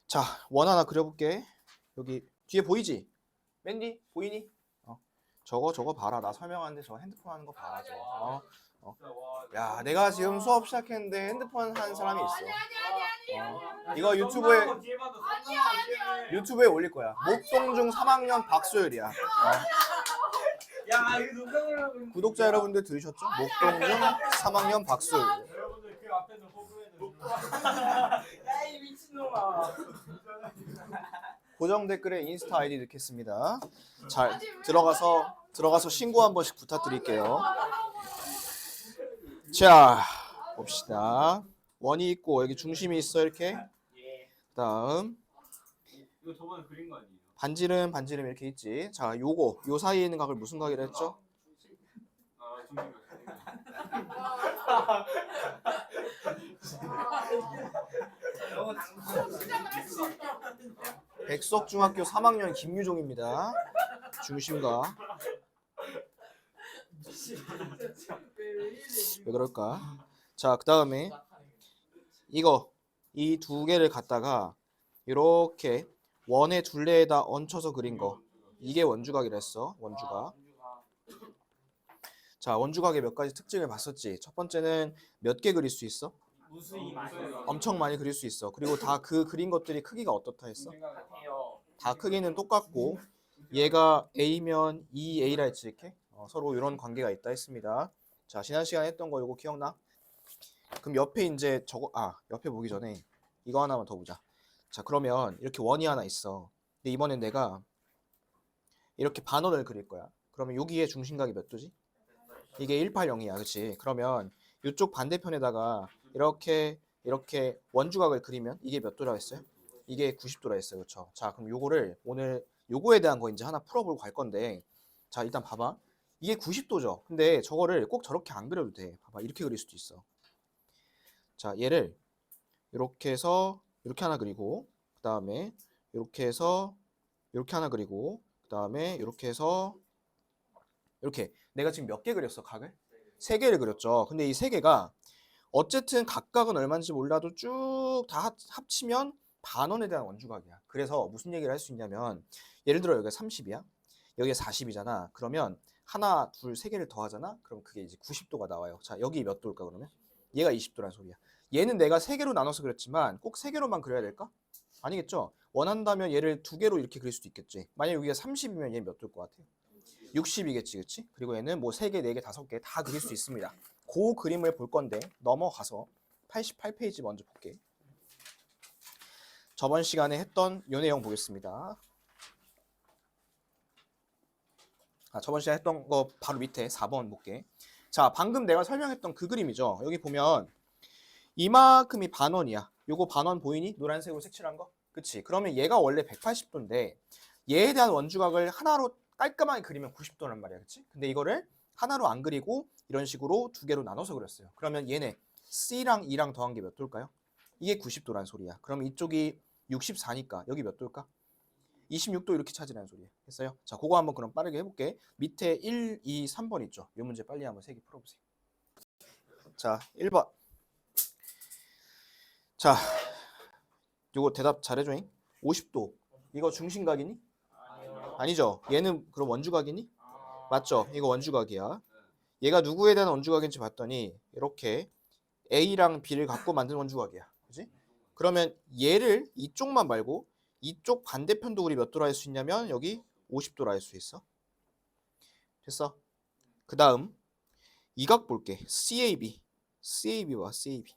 자, 원 하나 그려볼게. 여기 뒤에 보이지? 맨디 보이니? 저거 봐라. 나 설명하는데 저 핸드폰 하는 거 봐라. 저거. 야, 내가 지금 수업 시작했는데 핸드폰 하는 사람이 있어. 이거 유튜브에 올릴 거야. 목동중 3학년 박소율이야. 야, 이거 농담을 구독자 여러분들 들으셨죠? 목동중 3학년 박소율. 여러분들 그 앞에서 호구해는 야, 이 미친놈아. 고정 댓글에 인스타 아이디 넣겠습니다. 잘 들어가서 신고 한 번씩 부탁드릴게요. 자, 봅시다. 원이 있고 여기 중심이 있어 이렇게. 그다음 이거 저번에 그린 거 아니에요? 반지름 이렇게 있지. 자, 요 사이에 있는 각을 무슨 각이라 했죠? 백석중학교 3학년 김유종입니다. 중심각. 왜 그럴까? 자, 그 다음에 이 두 개를 갖다가 이렇게 원의 둘레에다 얹혀서 그린 거. 이게 원주각이라 했어. 원주각. 자, 원주각의 몇 가지 특징을 봤었지. 첫 번째는 몇 개 그릴 수 있어? 엄청 많이 그릴 수 있어. 그리고 다 그 그린 것들이 크기가 어떻다 했어? 다 크기는 똑같고 얘가 A면 2A라 했지 이렇게? 서로 이런 관계가 있다 했습니다. 자, 지난 시간에 했던 거 이거 기억나? 그럼 옆에 이제 옆에 보기 전에 이거 하나만 더 보자. 자, 그러면 이렇게 원이 하나 있어. 근데 이번엔 내가 이렇게 반원을 그릴 거야. 그러면 여기에 중심각이 몇 도지? 이게 180이야. 그렇지? 그러면 이쪽 반대편에다가 이렇게 원주각을 그리면 이게 몇 도라 했어요? 이게 90도라 했어요. 그렇죠? 자, 그럼 요거를 오늘 요거에 대한 거 이제 하나 풀어보고 갈 건데, 자, 일단 봐봐. 이게 90도죠. 근데 저거를 꼭 저렇게 안 그려도 돼. 봐봐. 이렇게 그릴 수도 있어. 자, 얘를 이렇게 해서 이렇게 하나 그리고 그 다음에 이렇게 해서 이렇게 하나 그리고 그 다음에 이렇게 해서 이렇게. 내가 지금 몇 개 그렸어? 각을? 3개를 그렸죠. 근데 이 3개가 어쨌든 각각은 얼마인지 몰라도 쭉 다 합치면 반원에 대한 원주각이야. 그래서 무슨 얘기를 할 수 있냐면 예를 들어 여기가 30이야. 여기가 40이잖아. 그러면 하나, 둘, 3개를 더하잖아. 그럼 그게 이제 90도가 나와요. 자, 여기 몇 도일까 그러면? 얘가 20도란 소리야. 얘는 내가 3개로 나눠서 그렸지만 꼭 3개로만 그려야 될까? 아니겠죠? 원한다면 얘를 2개로 이렇게 그릴 수도 있겠지. 만약 여기가 30이면 얘는 몇 도일 것 같아? 60이겠지, 그치? 그리고 얘는 뭐 3개, 4개, 5개 다 그릴 수 있습니다. 그 그림을 볼 건데 넘어가서 88페이지 먼저 볼게. 저번 시간에 했던 요 내용 보겠습니다. 저번 시간에 했던 거 바로 밑에 4번 볼게. 자, 방금 내가 설명했던 그 그림이죠. 여기 보면 이만큼이 반원이야. 요거 반원 보이니? 노란색으로 색칠한 거? 그치? 그러면 얘가 원래 180도인데 얘에 대한 원주각을 하나로 깔끔하게 그리면 90도란 말이야. 그치? 근데 이거를 하나로 안 그리고 이런 식으로 2개로 나눠서 그렸어요. 그러면 얘네 C랑 E랑 더한 게 몇 도일까요? 이게 90도란 소리야. 그럼 이쪽이 64니까 여기 몇 도일까? 26도 이렇게 찾으라는 소리예요. 됐어요? 자, 그거 한번 그럼 빠르게 해볼게. 밑에 1, 2, 3번 있죠? 이 문제 빨리 한번 3개 풀어보세요. 자, 1번. 자, 요거 대답 잘해줘잉. 50도. 이거 중심각이니? 아니죠. 얘는 그럼 원주각이니? 맞죠? 이거 원주각이야. 얘가 누구에 대한 원주각인지 봤더니 이렇게 A랑 B를 갖고 만든 원주각이야. 그지? 그러면 얘를 이쪽만 말고 이쪽 반대편도 우리 몇 도라 할 수 있냐면 여기 50도라 할 수 있어. 됐어? 그 다음 이 각 볼게. CAB. CAB 봐. CAB.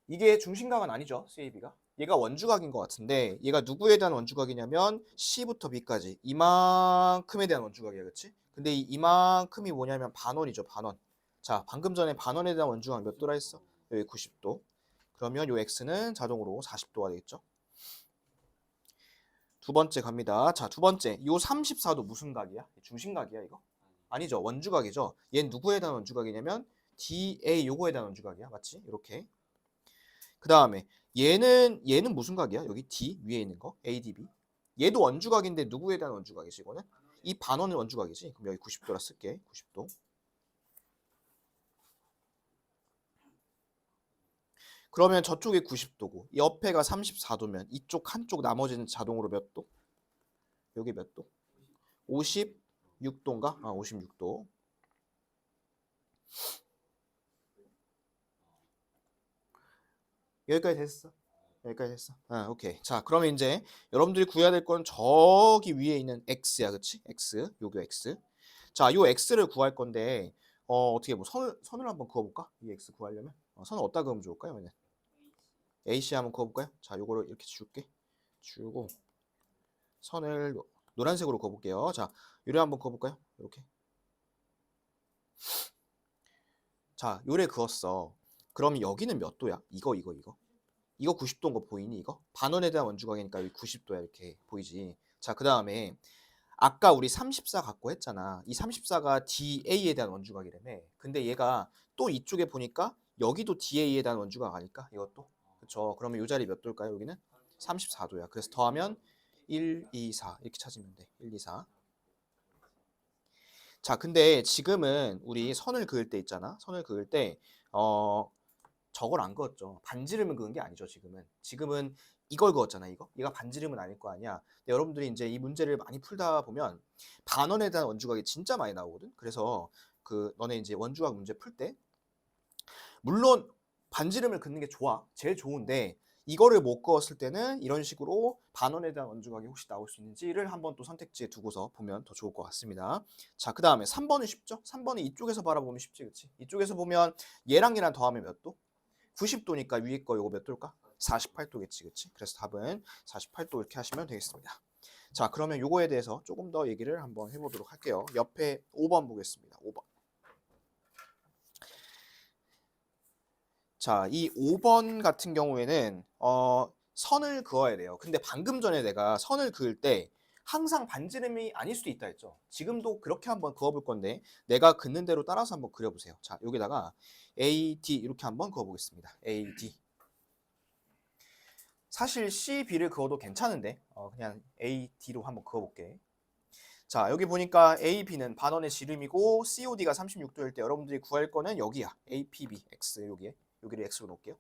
이게 중심각은 아니죠. CAB가. 얘가 원주각인 것 같은데 얘가 누구에 대한 원주각이냐면 C부터 B까지 이만큼에 대한 원주각이야. 그치? 근데 이만큼이 뭐냐면 반원이죠. 반원. 자, 방금 전에 반원에 대한 원주각 몇 도라 했어? 여기 90도. 그러면 요 X는 자동으로 40도가 되겠죠. 두 번째 갑니다. 자, 두 번째. 요 34도 무슨 각이야? 중심각이야 이거? 아니죠. 원주각이죠. 얘는 누구에 대한 원주각이냐면 DA 요거에 대한 원주각이야. 맞지? 이렇게. 그 다음에 얘는 무슨 각이야? 여기 D 위에 있는 거 ADB. 얘도 원주각인데 누구에 대한 원주각이지 이거는? 이 반원은 원주각이지. 그럼 여기 90도라 쓸게. 90도. 그러면 저쪽이 90도고 옆에가 34도면 이쪽 한쪽 나머지는 자동으로 몇 도? 여기 몇 도? 56도인가? 아, 56도. 여기까지 됐어. 여기까지 됐어. 아, 오케이. 자, 그러면 이제 여러분들이 구해야 될 건 저기 위에 있는 x야, 그치? x, 요거 x. 자, 요 x를 구할 건데 어떻게 뭐 선을 한번 그어볼까? 이 x 구하려면 선을 어디다 그으면 좋을까요? 얘는 AC 한번 그어볼까요? 자, 요거를 이렇게 줄게. 주고 선을 노란색으로 그어볼게요. 자, 요래 한번 그어볼까요? 이렇게. 자, 요래 그었어. 그럼 여기는 몇 도야? 이거 90도인 거 보이니? 이거 반원에 대한 원주각이니까 여기 90도야 이렇게 보이지. 자, 그 다음에 아까 우리 34 갖고 했잖아. 이 34가 DA에 대한 원주각이라며. 근데 얘가 또 이쪽에 보니까 여기도 DA에 대한 원주각 아닐까? 이것도. 그쵸. 그러면 이 자리 몇 도일까요? 여기는 34도야. 그래서 더하면 1, 2, 4 이렇게 찾으면 돼. 1, 2, 4. 자, 근데 지금은 우리 선을 그을 때 있잖아. 선을 그을 때 저걸 안 그었죠. 반지름을 그은 게 아니죠, 지금은. 지금은 이걸 그었잖아, 이거. 얘가 반지름은 아닐 거 아니야. 근데 여러분들이 이제 이 문제를 많이 풀다 보면 반원에 대한 원주각이 진짜 많이 나오거든. 그래서 그 너네 이제 원주각 문제 풀 때 물론 반지름을 긋는 게 좋아. 제일 좋은데 이거를 못 그었을 때는 이런 식으로 반원에 대한 원주각이 혹시 나올 수 있는지를 한번 또 선택지에 두고서 보면 더 좋을 것 같습니다. 자, 그 다음에 3번은 쉽죠? 3번은 이쪽에서 바라보면 쉽지, 그치? 이쪽에서 보면 얘랑 얘랑 더하면 몇 도? 90도니까 위에 거 요거 몇 도일까? 48도겠지, 그치? 그래서 답은 48도 이렇게 하시면 되겠습니다. 자, 그러면 요거에 대해서 조금 더 얘기를 한번 해보도록 할게요. 옆에 5번 보겠습니다. 5번. 자, 이 5번 같은 경우에는 선을 그어야 돼요. 근데 방금 전에 내가 선을 그을 때 항상 반지름이 아닐 수도 있다 했죠. 지금도 그렇게 한번 그어볼 건데 내가 긋는 대로 따라서 한번 그려보세요. 자, 여기다가 AD 이렇게 한번 그어보겠습니다. AD. 사실 CB를 그어도 괜찮은데 그냥 AD로 한번 그어볼게. 자, 여기 보니까 AB는 반원의 지름이고 COD가 36도일 때 여러분들이 구할 거는 여기야. APB, X 여기를 X로 놓을게요.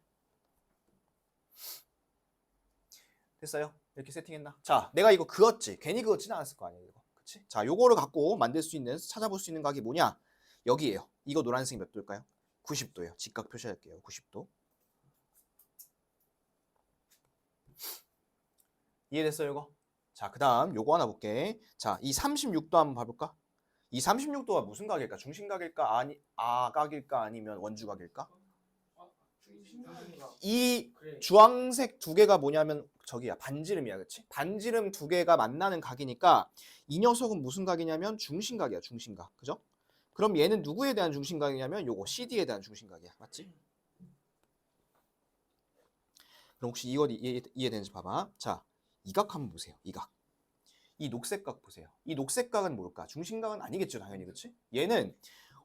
됐어요? 이렇게 세팅했나? 자, 내가 이거 그었지. 괜히 그었지는 않았을 거 아니에요, 이거. 그치? 자, 요거를 갖고 만들 수 있는, 찾아볼 수 있는 각이 뭐냐? 여기에요. 이거 노란색 몇 도일까요? 90도예요. 직각 표시할게요. 90도. 이해됐어요, 이거? 자, 그 다음 요거 하나 볼게. 자, 이 36도 한번 봐볼까? 이 36도가 무슨 각일까? 중심각일까? 아각일까? 아니면 원주각일까? 이 주황색 두 개가 뭐냐면 저기야, 반지름이야, 그치? 반지름 두 개가 만나는 각이니까 이 녀석은 무슨 각이냐면 중심각이야, 중심각. 그죠? 그럼 얘는 누구에 대한 중심각이냐면 요거 CD에 대한 중심각이야. 맞지? 그럼 혹시 이거 이해되는지 봐봐. 자, 이 각 한번 보세요. 이 각. 이 녹색각 보세요. 이 녹색각은 뭘까? 중심각은 아니겠죠, 당연히. 그치? 얘는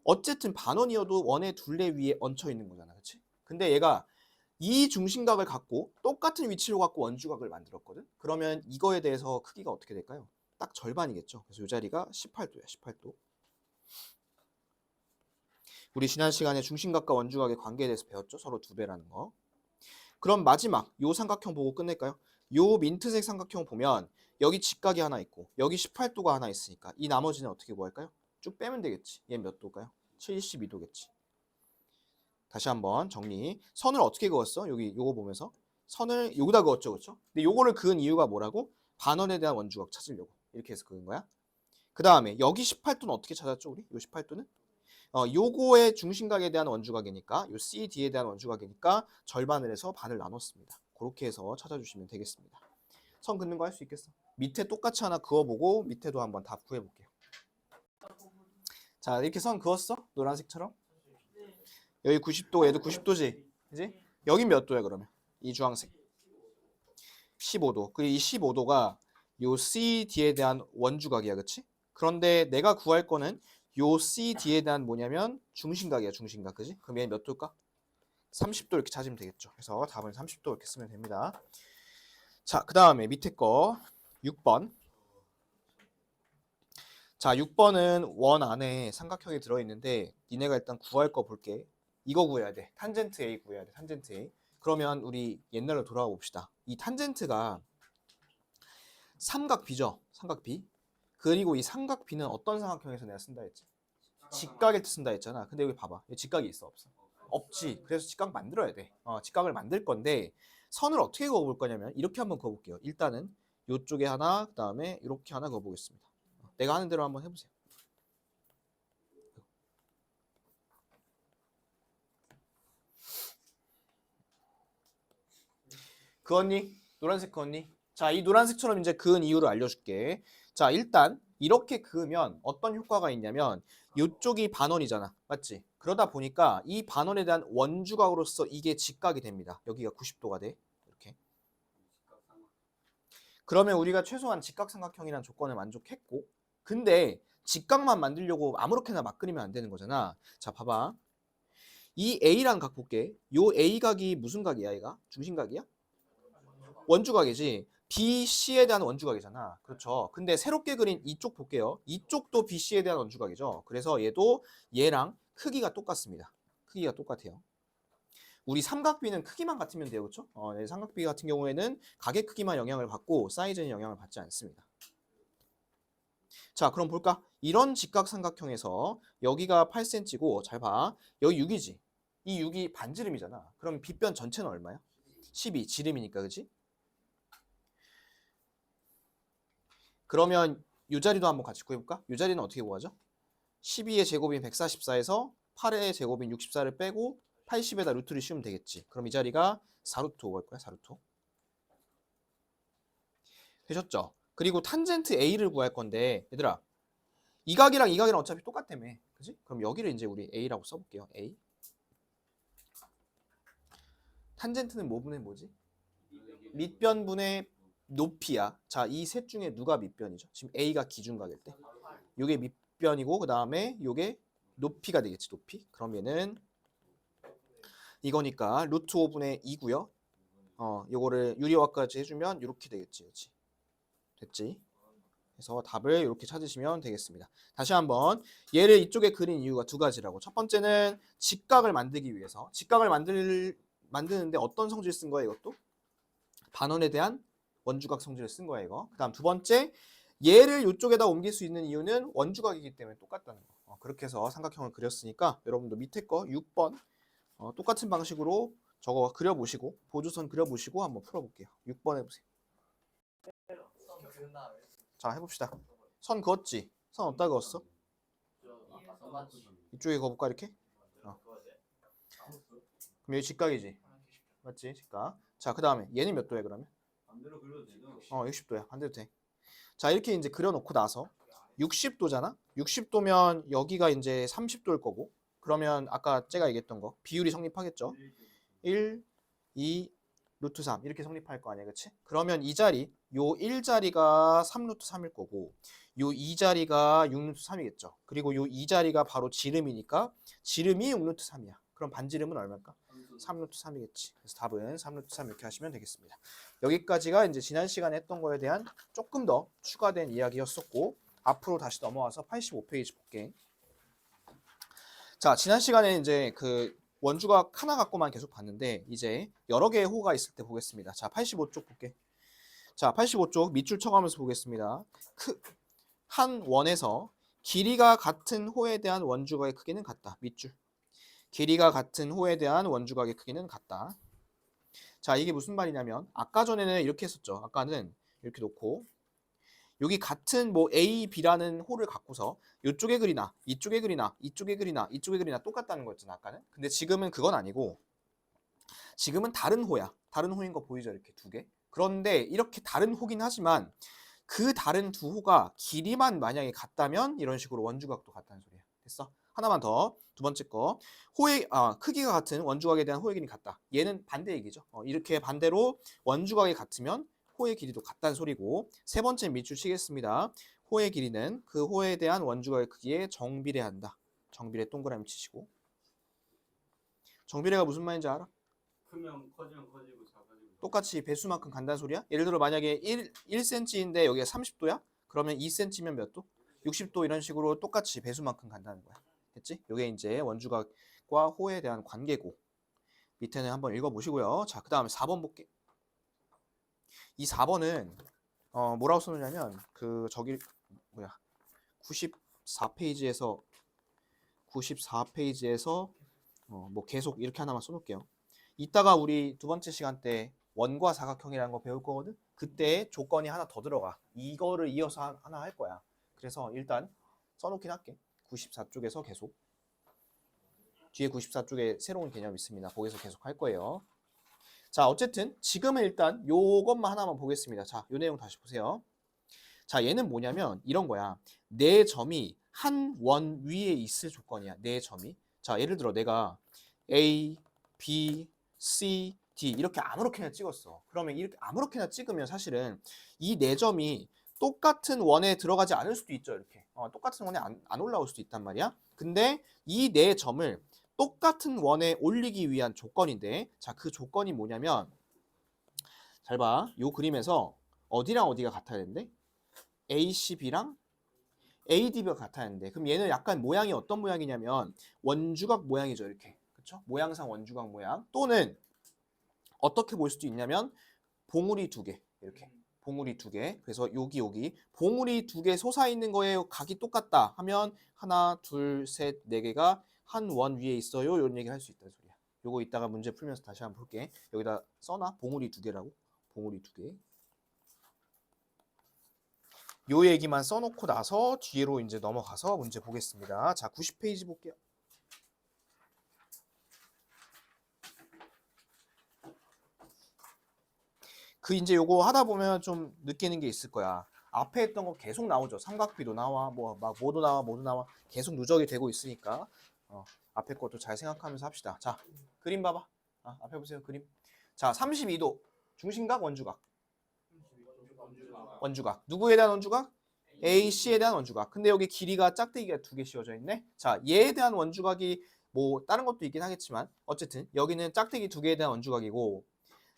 어쨌든 반원이어도 원의 둘레 위에 얹혀 있는 거잖아. 그치? 근데 얘가 이 중심각을 갖고 똑같은 위치로 갖고 원주각을 만들었거든. 그러면 이거에 대해서 크기가 어떻게 될까요? 딱 절반이겠죠. 그래서 이 자리가 18도야. 18도. 우리 지난 시간에 중심각과 원주각의 관계에 대해서 배웠죠. 서로 두 배라는 거. 그럼 마지막 요 삼각형 보고 끝낼까요? 요 민트색 삼각형 보면 여기 직각이 하나 있고 여기 18도가 하나 있으니까 이 나머지는 어떻게 구할까요? 쭉 빼면 되겠지. 얘 몇 도일까요? 72도겠지. 다시 한번 정리. 선을 어떻게 그었어? 여기 요거 보면서 선을 여기다 그었죠, 그렇죠? 근데 요거를 그은 이유가 뭐라고? 반원에 대한 원주각 찾으려고 이렇게 해서 그은 거야. 그 다음에 여기 18도는 어떻게 찾았죠, 우리? 요 18도는 요거의 중심각에 대한 원주각이니까 요 CD에 대한 원주각이니까 절반을 해서 반을 나눴습니다. 그렇게 해서 찾아주시면 되겠습니다. 선 긋는 거 할 수 있겠어? 밑에 똑같이 하나 그어보고 밑에도 한번 답 구해볼게요. 자, 이렇게 선 그었어? 노란색처럼? 여기 90도, 얘도 90도지? 그지? 여기 몇 도야 그러면? 이 주황색 15도. 그리고 이 15도가 요 CD에 대한 원주각이야, 그치? 그런데 내가 구할 거는 요 CD에 대한 뭐냐면 중심각이야, 중심각, 그지? 그럼 얘 몇 도일까? 30도 이렇게 찾으면 되겠죠. 그래서 답은 30도 이렇게 쓰면 됩니다. 자, 그 다음에 밑에 거 6번. 자, 6번은 원 안에 삼각형이 들어있는데 니네가 일단 구할 거 볼게. 이거 구해야 돼. 탄젠트 A 구해야 돼. 탄젠트 A. 그러면 우리 옛날로 돌아가 봅시다. 이 탄젠트가 삼각 B죠. 삼각 B. 그리고 이 삼각 B는 어떤 삼각형에서 내가 쓴다 했지? 직각에 쓴다 했잖아. 근데 여기 봐봐. 여기 직각이 있어 없어? 없지. 그래서 직각 만들어야 돼. 직각을 만들 건데 선을 어떻게 그어볼 거냐면 이렇게 한번 그어볼게요. 일단은 이쪽에 하나, 그 다음에 이렇게 하나 그어보겠습니다. 내가 하는 대로 한번 해보세요. 그었니? 노란색 그었니? 자, 이 노란색처럼 이제 그은 이유를 알려줄게. 자, 일단 이렇게 그으면 어떤 효과가 있냐면 이쪽이 반원이잖아. 맞지? 그러다 보니까 이 반원에 대한 원주각으로서 이게 직각이 됩니다. 여기가 90도가 돼. 이렇게. 그러면 우리가 최소한 직각삼각형이라는 조건을 만족했고 근데 직각만 만들려고 아무렇게나 막 그리면 안 되는 거잖아. 자, 봐봐. 이 A란 각 볼게. 요 A각이 무슨 각이야, 얘가? 중심각이야? 원주각이지. BC에 대한 원주각이잖아. 그렇죠. 근데 새롭게 그린 이쪽 볼게요. 이쪽도 BC에 대한 원주각이죠. 그래서 얘도 얘랑 크기가 똑같습니다. 크기가 똑같아요. 우리 삼각비는 크기만 같으면 돼요. 그렇죠? 삼각비 같은 경우에는 각의 크기만 영향을 받고 사이즈는 영향을 받지 않습니다. 자, 그럼 볼까? 이런 직각삼각형에서 여기가 8cm고 잘 봐. 여기 6이지. 이 6이 반지름이잖아. 그럼 빗변 전체는 얼마야? 12. 지름이니까, 그렇지? 그러면 이 자리도 한번 같이 구해볼까? 이 자리는 어떻게 구하죠? 12의 제곱인 144에서 8의 제곱인 64를 빼고 80에다 루트를 씌우면 되겠지. 그럼 이 자리가 4루트 5일 거야. 4루트 5. 되셨죠? 그리고 탄젠트 A를 구할 건데 얘들아 이 각이랑 이 각이랑 어차피 똑같다며. 그지? 그럼 여기를 이제 우리 A라고 써볼게요. A. 탄젠트는 뭐 분의 뭐지? 밑변분의 높이야. 자, 이 셋 중에 누가 밑변이죠? 지금 A가 기준각일 때. 요게 밑변이고 그 다음에 요게 높이가 되겠지. 높이. 그럼 얘는 이거니까 루트 5분의 2고요. 요거를 유리화까지 해주면 이렇게 되겠지. 그렇지? 됐지? 그래서 답을 이렇게 찾으시면 되겠습니다. 다시 한번 얘를 이쪽에 그린 이유가 두 가지라고. 첫 번째는 직각을 만들기 위해서. 직각을 만드는데 어떤 성질 쓴 거야 이것도? 반원에 대한 원주각 성질을 쓴 거야 이거. 그다음 두 번째 얘를 이쪽에다 옮길 수 있는 이유는 원주각이기 때문에 똑같다는 거. 그렇게 해서 삼각형을 그렸으니까 여러분도 밑에 거 6번 똑같은 방식으로 저거 그려보시고 보조선 그려보시고 한번 풀어볼게요. 6번 해보세요. 자, 해봅시다. 선 그었지? 선 어디다 그었어? 이쪽에 그어볼까 이렇게? 그럼 여기 직각이지? 맞지? 직각. 자, 그 다음에 얘는 몇 도야 그러면? 60도야. 반대로 돼. 자, 이렇게 이제 그려놓고 나서 60도잖아? 60도면 여기가 이제 30도일 거고 그러면 아까 제가 얘기했던 거 비율이 성립하겠죠? 1, 2, 루트 3 이렇게 성립할 거 아니야, 그치? 그러면 이 자리, 요 1자리가 3루트 3일 거고 요 2자리가 6루트 3이겠죠. 그리고 요 2자리가 바로 지름이니까 지름이 6루트 3이야. 그럼 반지름은 얼마일까? 3루트 3이겠지. 그래서 답은 3루트 3 이렇게 하시면 되겠습니다. 여기까지가 이제 지난 시간에 했던 거에 대한 조금 더 추가된 이야기였었고 앞으로 다시 넘어와서 85페이지 볼게. 자, 지난 시간에 이제 그 원주각 하나 갖고만 계속 봤는데 이제 여러 개의 호가 있을 때 보겠습니다. 자, 85쪽 볼게. 자, 85쪽 밑줄 쳐가면서 보겠습니다. 한 원에서 길이가 같은 호에 대한 원주각의 크기는 같다. 밑줄. 길이가 같은 호에 대한 원주각의 크기는 같다. 자, 이게 무슨 말이냐면 아까 전에는 이렇게 했었죠. 아까는 이렇게 놓고 여기 같은 뭐 A, B라는 호를 갖고서 이쪽에 그리나 이쪽에 그리나 이쪽에 그리나 이쪽에 그리나 똑같다는 거였잖아 아까는. 근데 지금은 그건 아니고 지금은 다른 호야. 다른 호인 거 보이죠? 이렇게 두 개. 그런데 이렇게 다른 호긴 하지만 그 다른 두 호가 길이만 만약에 같다면 이런 식으로 원주각도 같다는 소리야. 됐어? 하나만 더. 두 번째 거. 크기가 같은 원주각에 대한 호의 길이는 같다. 얘는 반대 얘기죠. 이렇게 반대로 원주각이 같으면 호의 길이도 같다는 소리고 세 번째 밑줄 치겠습니다. 호의 길이는 그 호에 대한 원주각의 크기에 정비례한다. 정비례 동그라미 치시고. 정비례가 무슨 말인지 알아? 크면 커지면 커지고 작아지고 똑같이 배수만큼 간다는 소리야? 예를 들어 만약에 1cm인데 여기가 30도야? 그러면 2cm면 몇 도? 60도 이런 식으로 똑같이 배수만큼 간다는 거야. 됐지? 이게 이제 원주각과 호에 대한 관계고 밑에는 한번 읽어보시고요. 자, 그 다음에 4번 볼게. 이 4번은 뭐라고 써놓냐면 그 저기 뭐야 94페이지에서 뭐 계속 이렇게 하나만 써놓을게요. 이따가 우리 두 번째 시간 때 원과 사각형이라는 거 배울 거거든. 그때 조건이 하나 더 들어가. 이거를 이어서 하나 할 거야. 그래서 일단 써놓긴 할게. 94쪽에서 계속. 뒤에 94쪽에 새로운 개념이 있습니다. 거기서 계속 할 거예요. 자, 어쨌든 지금은 일단 요것만 하나만 보겠습니다. 자, 요 내용 다시 보세요. 자, 얘는 뭐냐면 이런 거야. 내 점이 한 원 위에 있을 조건이야. 내 점이. 자, 예를 들어 내가 A, B, C, D 이렇게 아무렇게나 찍었어. 그러면 이렇게 아무렇게나 찍으면 사실은 이 네 점이 똑같은 원에 들어가지 않을 수도 있죠. 이렇게 똑같은 원에 안 올라올 수도 있단 말이야. 근데 이 네 점을 똑같은 원에 올리기 위한 조건인데, 자, 그 조건이 뭐냐면 잘 봐. 요 그림에서 어디랑 어디가 같아야 되는데 ACB랑 ADB가 같아야 하는데, 그럼 얘는 약간 모양이 어떤 모양이냐면 원주각 모양이죠. 이렇게. 그렇죠? 모양상 원주각 모양. 또는 어떻게 볼 수도 있냐면 봉우리 두 개. 이렇게. 봉우리 두 개. 그래서 여기 봉우리 두 개 솟아있는 거에 각이 똑같다 하면 하나, 둘, 셋, 네 개가 한 원 위에 있어요. 이런 얘기를 할 수 있다는 소리야. 요거 이따가 문제 풀면서 다시 한번 볼게. 여기다 써놔. 봉우리 두 개라고. 봉우리 두 개. 요 얘기만 써놓고 나서 뒤로 이제 넘어가서 문제 보겠습니다. 자, 90페이지 볼게요. 그 이제 요거 하다 보면 좀 느끼는 게 있을 거야. 앞에 했던 거 계속 나오죠. 삼각비도 나와, 뭐 막 뭐도 나와, 계속 누적이 되고 있으니까 앞에 것도 잘 생각하면서 합시다. 자, 그림 봐봐. 앞에 보세요. 그림. 자, 32도 중심각 원주각. 원주각. 누구에 대한 원주각? AC에 대한 원주각. 근데 여기 길이가 짝대기가 두 개 씌워져 있네. 자, 얘에 대한 원주각이 뭐 다른 것도 있긴 하겠지만 어쨌든 여기는 짝대기 두 개에 대한 원주각이고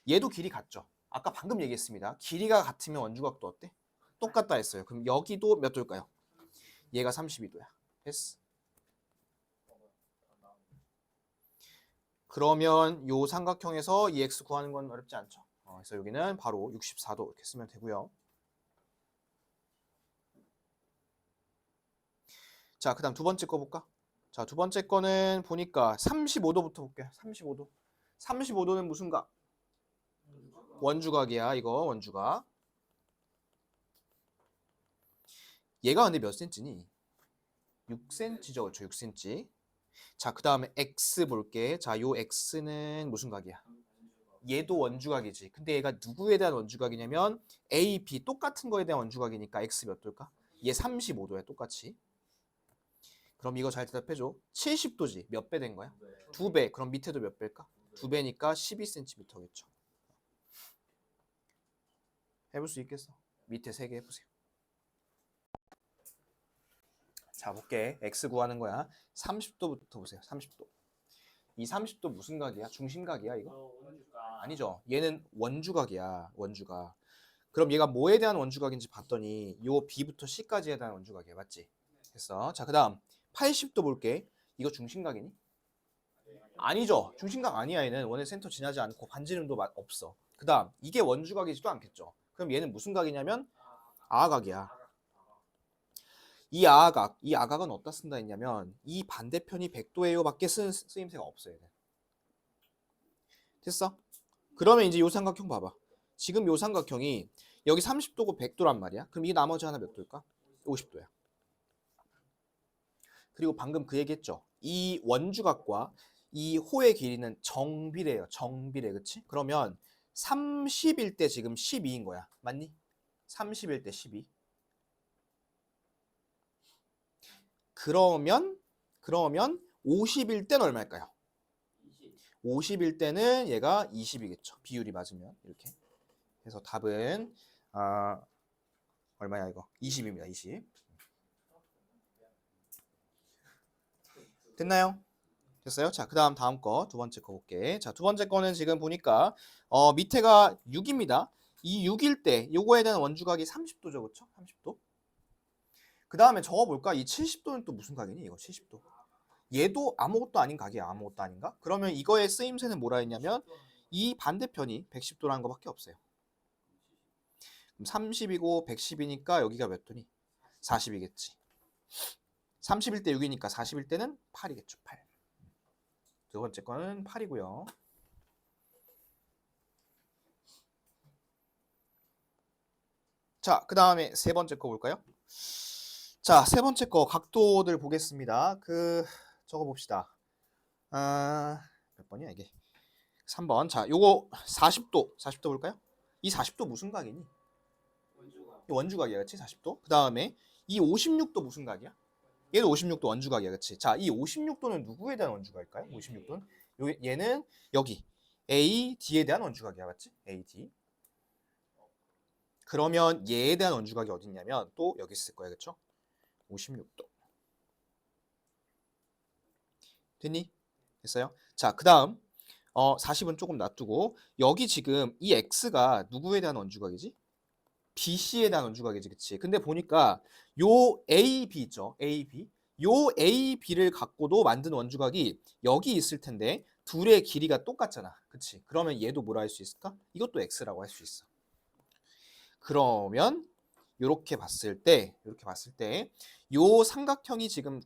얘도 길이 같죠. 아까 방금 얘기했습니다. 길이가 같으면 원주각도 어때? 똑같다 했어요. 그럼 여기도 몇 도일까요? 얘가 32도야. 됐어. 그러면 요 삼각형에서 이 x 구하는 건 어렵지 않죠. 그래서 여기는 바로 64도 이렇게 쓰면 되고요. 자, 그 다음 두 번째 거 볼까? 자, 두 번째 거는 보니까 35도부터 볼게요. 35도. 35도는 무슨 각? 원주각이야, 이거 원주각. 얘가 근데 몇 센치니? 6cm죠, 그렇죠? 6cm. 자, 그 다음에 x 볼게. 자, 요 x는 무슨 각이야? 얘도 원주각이지. 근데 얘가 누구에 대한 원주각이냐면 A, B 똑같은 거에 대한 원주각이니까 x 몇 도일까? 얘 35도야, 똑같이. 그럼 이거 잘 대답해줘. 70도지. 몇 배 된 거야? 2배. 그럼 밑에도 몇 배일까? 2배니까 12cm겠죠. 해볼 수 있겠어? 밑에 3개 해보세요. 자, 볼게. x 구하는 거야. 30도부터 보세요. 30도. 이 30도 무슨 각이야? 중심각이야, 이거? 아니죠. 얘는 원주각이야. 원주각. 그럼 얘가 뭐에 대한 원주각인지 봤더니 요 B부터 C까지에 대한 원주각이야. 맞지? 됐어. 자, 그 다음 80도 볼게. 이거 중심각이니? 아니죠. 중심각 아니야. 얘는 원의 센터 지나지 않고 반지름도 없어. 그 다음 이게 원주각이지도 않겠죠. 그럼 얘는 무슨 각이냐면 아각이야. 이 아각은 어디다 쓴다 했냐면 이 반대편이 100도예요 밖에 쓰임새가 없어요. 얘는. 됐어? 그러면 이제 요 삼각형 봐봐. 지금 요 삼각형이 여기 30도고 100도란 말이야. 그럼 이 나머지 하나 몇 도일까? 50도야. 그리고 방금 그 얘기했죠. 이 원주각과 이 호의 길이는 정비례예요. 정비례, 그치? 그러면 30일 때 지금 12인 거야. 맞니? 30일 때 12. 그러면 50일 때는 얼마일까요? 50일 때는 얘가 20이겠죠. 비율이 맞으면 이렇게. 그래서 답은 얼마야 이거? 20입니다. 20. 됐나요? 됐어요? 자, 그 다음 거 두 번째 거 볼게. 자, 두 번째 거는 지금 보니까 밑에가 6입니다. 이 6일 때 요거에 대한 원주각이 30도죠. 그렇죠? 30도. 그 다음에 저거 볼까? 이 70도는 또 무슨 각이니? 이거 70도. 얘도 아무것도 아닌 각이야. 아무것도 아닌가? 그러면 이거의 쓰임새는 뭐라 했냐면 이 반대편이 110도라는 거밖에 없어요. 그럼 30이고 110이니까 여기가 몇 도니? 40이겠지. 30일 때 6이니까 40일 때는 8이겠죠. 8. 두 번째 거는 8이고요. 자, 그 다음에 세 번째 거 볼까요? 자, 세 번째 거 각도들 보겠습니다. 저거 봅시다. 몇 번이야 이게? 3번. 자, 요거 40도. 40도 볼까요? 이 40도 무슨 각이니? 이 원주각이야, 그렇지? 40도. 그 다음에 이 56도 무슨 각이야? 얘도 56도 원주각이야, 그렇지? 자, 이 56도는 누구에 대한 원주각일까요? 56도는 얘는 여기 AD에 대한 원주각이야, 맞지? AD. 그러면 얘에 대한 원주각이 어디 있냐면 또 여기 있을 거야, 그렇죠? 56도. 됐니? 됐어요? 자, 그 다음 40은 조금 놔두고 여기 지금 이 x가 누구에 대한 원주각이지? BC에 대한 원주각이지, 그치? 근데 보니까 요 AB 있죠? AB. 요 AB를 갖고도 만든 원주각이 여기 있을 텐데 둘의 길이가 똑같잖아, 그치? 그러면 얘도 뭐라 할 수 있을까? 이것도 x라고 할 수 있어. 그러면 이렇게 봤을 때 요 삼각형이 지금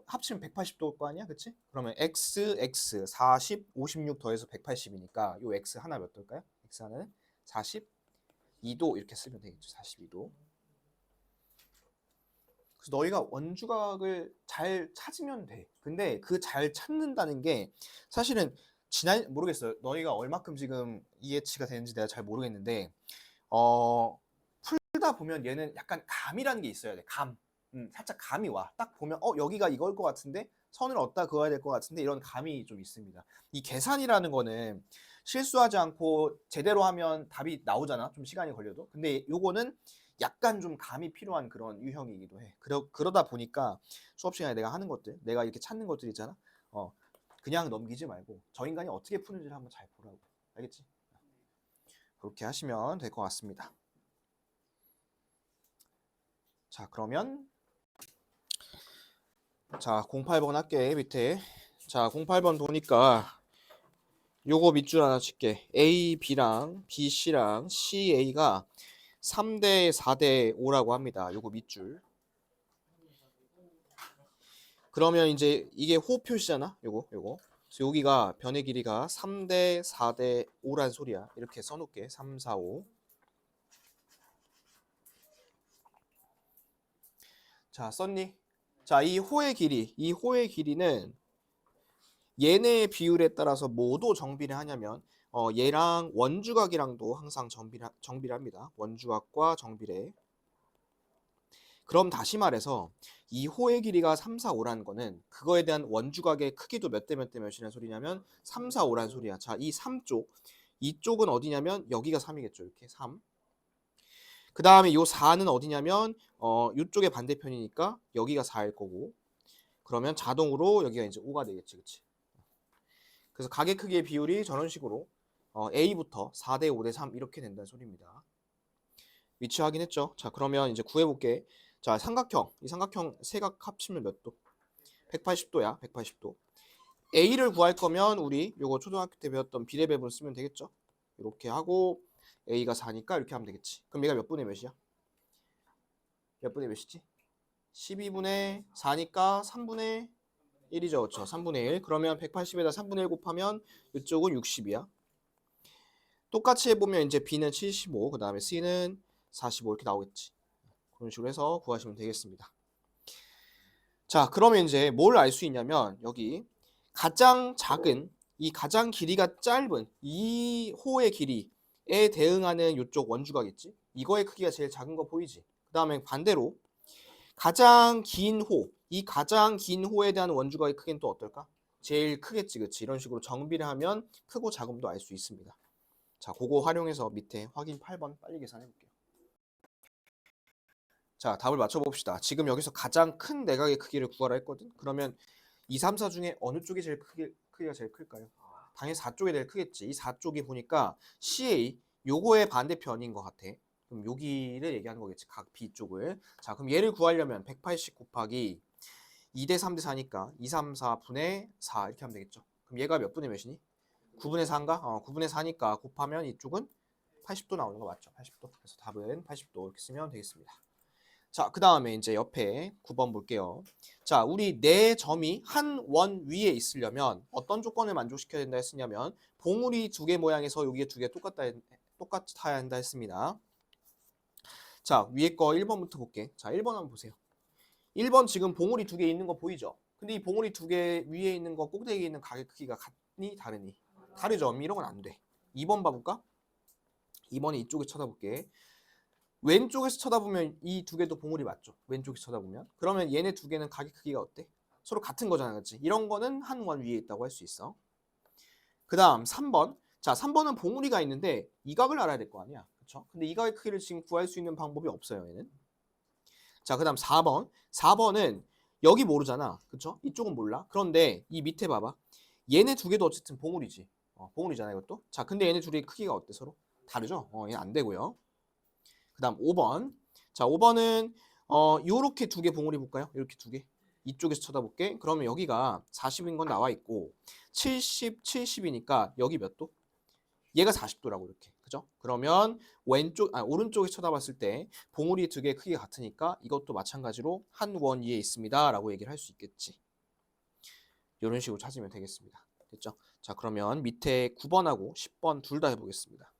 합치면 180도일 거 아니야, 그치? 그러면 x, 40, 56 더해서 180이니까 요 x 하나 몇 도일까요? x 하나는 42도 이렇게 쓰면 되겠죠. 42도. 그래서 너희가 원주각을 잘 찾으면 돼. 근데 그 잘 찾는다는 게 사실은 모르겠어요. 너희가 얼마큼 지금 이해치가 되는지 내가 잘 모르겠는데 풀다 보면 얘는 약간 감이라는 게 있어야 돼. 감. 살짝 감이 와. 딱 보면 여기가 이걸 것 같은데 선을 어디다 그어야 될 것 같은데 이런 감이 좀 있습니다. 이 계산이라는 거는 실수하지 않고 제대로 하면 답이 나오잖아. 좀 시간이 걸려도. 근데 요거는 약간 좀 감이 필요한 그런 유형이기도 해. 그러다 보니까 수업 시간에 내가 하는 것들, 내가 이렇게 찾는 것들 있잖아. 그냥 넘기지 말고 저 인간이 어떻게 푸는지를 한번 잘 보라고. 알겠지? 그렇게 하시면 될 것 같습니다. 자, 그러면 자 08번 할게. 밑에 자 08번 보니까 요거 밑줄 하나 칠게. A, B랑 B, C랑 C, A가 3대 4대 5라고 합니다. 요거 밑줄. 그러면 이제 이게 호 표시잖아. 요거. 그래서 여기가 변의 길이가 3대 4대 5란 소리야. 이렇게 써놓을게. 3, 4, 5. 자, 썼니? 자, 이 호의 길이는 얘네 비율에 따라서 뭐도 정비를 하냐면 얘랑 원주각이랑도 항상 정비를 합니다. 원주각과 정비례. 그럼 다시 말해서 이 호의 길이가 3, 4, 5라는 거는 그거에 대한 원주각의 크기도 몇 대 몇이라는 소리냐면 3, 4, 5라는 소리야. 자, 이 3쪽. 이쪽은 어디냐면 여기가 3이겠죠. 이렇게 3. 그 다음에 요 4는 어디냐면 이쪽의 반대편이니까 여기가 4일 거고 그러면 자동으로 여기가 이제 5가 되겠지. 그치? 그래서 가계 크기의 비율이 저런 식으로 A부터 4대 5대 3 이렇게 된다는 소리입니다. 위치 확인했죠? 자, 그러면 이제 구해볼게. 자, 이 삼각형 세각 합치면 몇 도? 180도야. 180도. A를 구할 거면 우리 요거 초등학교 때 배웠던 비례배분 쓰면 되겠죠? 이렇게 하고 A가 4니까 이렇게 하면 되겠지. 그럼 얘가 몇 분의 몇이야? 몇 분의 몇이지? 12분의 4니까 3분의 1이죠. 그렇죠? 3분의 1. 그러면 180에다 3분의 1 곱하면 이쪽은 60이야. 똑같이 해보면 이제 B는 75, 그 다음에 C는 45 이렇게 나오겠지. 그런 식으로 해서 구하시면 되겠습니다. 자, 그러면 이제 뭘 알 수 있냐면 여기 가장 작은 이 가장 길이가 짧은 이 호의 길이에 대응하는 이쪽 원주각있지. 이거의 크기가 제일 작은 거 보이지. 그 다음에 반대로 가장 긴 호, 이 가장 긴 호에 대한 원주각의 크기는 또 어떨까? 제일 크겠지, 그치? 이런 식으로 정비를 하면 크고 작음도 알 수 있습니다. 자, 그거 활용해서 밑에 확인 8번 빨리 계산해 볼게요. 자, 답을 맞춰봅시다. 지금 여기서 가장 큰 내각의 크기를 구하라 했거든? 그러면 2, 3, 4 중에 어느 쪽이 제일 크기가 제일 클까요? 당연히 4쪽이 제일 크겠지. 이 4쪽이 보니까 CA, 요거의 반대편인 것 같아. 그럼 여기를 얘기하는 거겠지. 각 B쪽을. 자, 그럼 얘를 구하려면 180 곱하기 2대 3대 4니까 2, 3, 4분의 4 이렇게 하면 되겠죠. 그럼 얘가 몇 분의 몇이니? 9분의 4인가? 9분의 4니까 곱하면 이쪽은 80도 나오는 거 맞죠? 80도. 그래서 답은 80도 이렇게 쓰면 되겠습니다. 자, 그 다음에 이제 옆에 9번 볼게요. 자, 우리 네 점이 한 원 위에 있으려면 어떤 조건을 만족시켜야 된다 했으냐면 봉우리 두 개 모양에서 여기에 두 개 똑같아야 한다 했습니다. 자, 위에 거 1번부터 볼게. 자, 1번 한번 보세요. 1번 지금 봉우리 두 개 있는 거 보이죠? 근데 이 봉우리 두 개 위에 있는 거 꼭대기에 있는 가게 크기가 같니? 다르니? 다르죠? 이런 건 안 돼. 2번 봐볼까? 2번에 이쪽에 쳐다볼게. 왼쪽에서 쳐다보면 이 두 개도 봉우리 맞죠? 왼쪽에서 쳐다보면. 그러면 얘네 두 개는 가게 크기가 어때? 서로 같은 거잖아, 그렇지? 이런 거는 한 원 위에 있다고 할 수 있어. 그 다음 3번. 자, 3번은 봉우리가 있는데 이 각을 알아야 될 거 아니야. 그렇죠? 근데 이 각의 크기를 지금 구할 수 있는 방법이 없어요, 얘는. 자, 그 다음 4번. 4번은 여기 모르잖아. 그쵸? 이쪽은 몰라. 그런데 이 밑에 봐봐. 얘네 두 개도 어쨌든 봉우리지. 봉우리잖아, 이것도. 자, 근데 얘네 둘이 크기가 어때, 서로? 다르죠? 얘는 안 되고요. 그 다음 5번. 자, 5번은 요렇게 두 개 봉우리 볼까요? 이렇게 두 개. 이쪽에서 쳐다볼게. 그러면 여기가 40인 건 나와 있고 70, 70이니까 여기 몇 도? 얘가 40도라고 이렇게. 그죠? 그러면 오른쪽에 쳐다봤을 때 봉우리 두 개의 크기가 같으니까 이것도 마찬가지로 한 원 위에 있습니다. 라고 얘기를 할 수 있겠지. 이런 식으로 찾으면 되겠습니다. 됐죠? 자, 그러면 밑에 9번하고 10번 둘 다 해보겠습니다.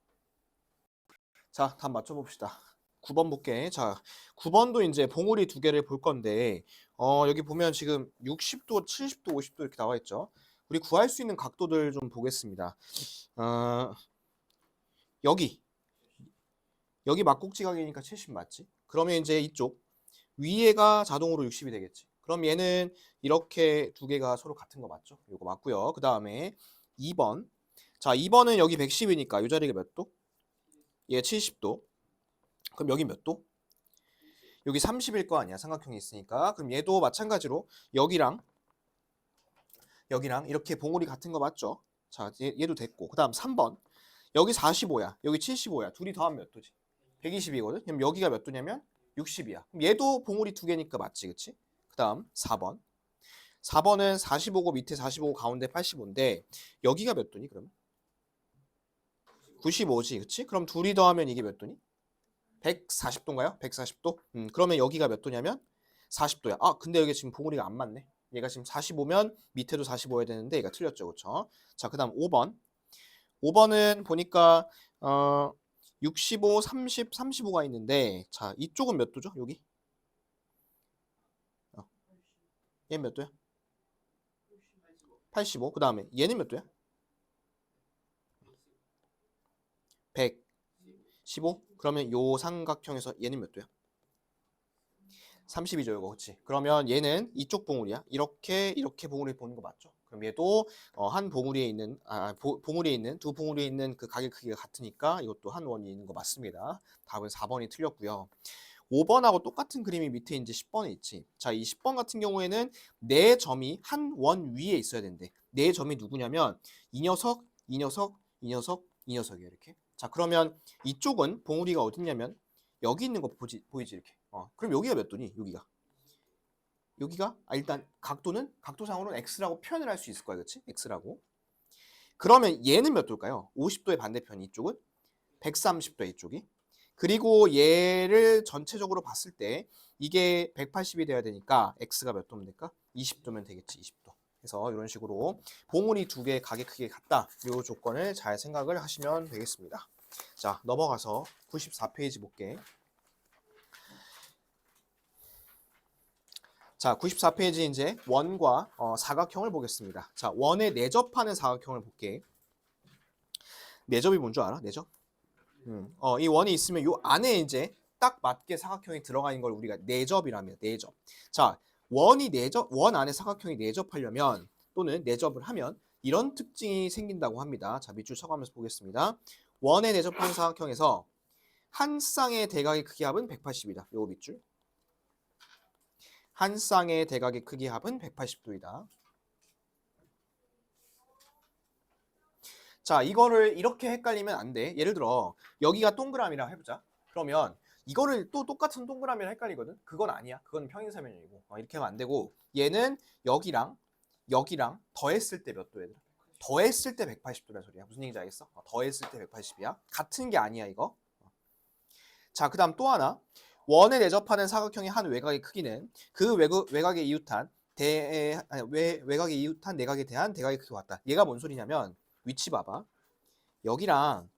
자, 답 맞춰봅시다. 9번 볼게. 자, 9번도 이제 봉우리 두 개를 볼 건데 여기 보면 지금 60도, 70도, 50도 이렇게 나와 있죠. 우리 구할 수 있는 각도들 좀 보겠습니다. 여기 막꼭지각이니까 70 맞지? 그러면 이제 이쪽 위에가 자동으로 60이 되겠지. 그럼 얘는 이렇게 두 개가 서로 같은 거 맞죠? 이거 맞고요. 그 다음에 2번. 자, 2번은 여기 110이니까 이 자리가 몇 도? 얘 70도. 그럼 여기 몇 도? 여기 30일 거 아니야. 삼각형이 있으니까. 그럼 얘도 마찬가지로 여기랑 이렇게 봉우리 같은 거 맞죠? 자, 얘도 됐고. 그 다음 3번. 여기 45야. 여기 75야. 둘이 더하면 몇 도지? 120이거든. 그럼 여기가 몇 도냐면 60이야. 그럼 얘도 봉우리 두 개니까 맞지, 그치? 그 다음 4번. 4번은 45고 밑에 45고 가운데 85인데 여기가 몇 도니 그러면? 95지, 그치? 그럼 둘이 더하면 이게 몇 도니? 140도인가요? 140도? 그러면 여기가 몇 도냐면 40도야. 아, 근데 여기 지금 봉우리가 안 맞네. 얘가 지금 45면 밑에도 45여야 되는데 얘가 틀렸죠, 그렇죠? 자, 그다음 5번. 5번은 보니까 65, 30, 35가 있는데 자, 이쪽은 몇 도죠? 여기? 얘는 몇 도야? 85. 그다음에 얘는 몇 도야? 115. 그러면 요 삼각형에서 얘는 몇 도야? 32죠, 이거. 그렇지. 그러면 얘는 이쪽 봉우리야. 이렇게 봉우리 보는 거 맞죠? 그럼 얘도 한 봉우리에 있는 봉우리에 있는 두 봉우리에 있는 그 가게 크기가 같으니까 이것도 한 원이 있는 거 맞습니다. 답은 4번이 틀렸고요. 5번하고 똑같은 그림이 밑에 이제 10번에 있지. 자, 이 10번 같은 경우에는 네 점이 한 원 위에 있어야 된대. 네 점이 누구냐면 이 녀석, 이 녀석, 이 녀석, 이 녀석이야, 이렇게. 자, 그러면 이쪽은 봉우리가 어딨냐면 여기 있는 거 보이지 이렇게. 그럼 여기가 몇 도니? 여기가 일단 각도상으로는 x라고 표현을 할 수 있을 거야, 그렇지? x라고. 그러면 얘는 몇 도일까요? 50도의 반대편이 이쪽은 130도 이쪽이. 그리고 얘를 전체적으로 봤을 때 이게 180이 돼야 되니까 x가 몇 도면 될까? 20도면 되겠지, 20도. 그래서 이런 식으로 봉우리 두 개의 가게 크기가 같다. 이 조건을 잘 생각을 하시면 되겠습니다. 자, 넘어가서 94페이지 볼게. 자, 94페이지 이제 원과 사각형을 보겠습니다. 자, 원에 내접하는 사각형을 볼게. 내접이 뭔 줄 알아? 내접? 이 원이 있으면 요 안에 이제 딱 맞게 사각형이 들어가는 걸 우리가 내접이라며, 내접. 자, 원 안에 사각형이 내접하려면 또는 내접을 하면 이런 특징이 생긴다고 합니다. 자, 밑줄 쳐가면서 보겠습니다. 원에 내접하는 사각형에서 한 쌍의 대각의 크기 합은 180이다. 요 밑줄. 한 쌍의 대각의 크기 합은 180도이다. 자, 이거를 이렇게 헷갈리면 안 돼. 예를 들어 여기가 동그라미라 해보자. 그러면 이거를 또 똑같은 동그라미를 헷갈리거든. 그건 아니야. 그건 평행사면이고. 이렇게 하면 안 되고 얘는 여기랑 더했을 때 몇 도 얘들아? 더했을 때 180도란 소리야. 무슨 얘기인지 알겠어? 더했을 때 180이야. 같은 게 아니야 이거. 자, 그다음 또 하나. 원에 내접하는 사각형의 한 외곽의 크기는 그 외곽에 이웃한 외곽에 이웃한 내각에 대한 대각의 크기가 같다. 얘가 뭔 소리냐면 위치 봐봐. 여기랑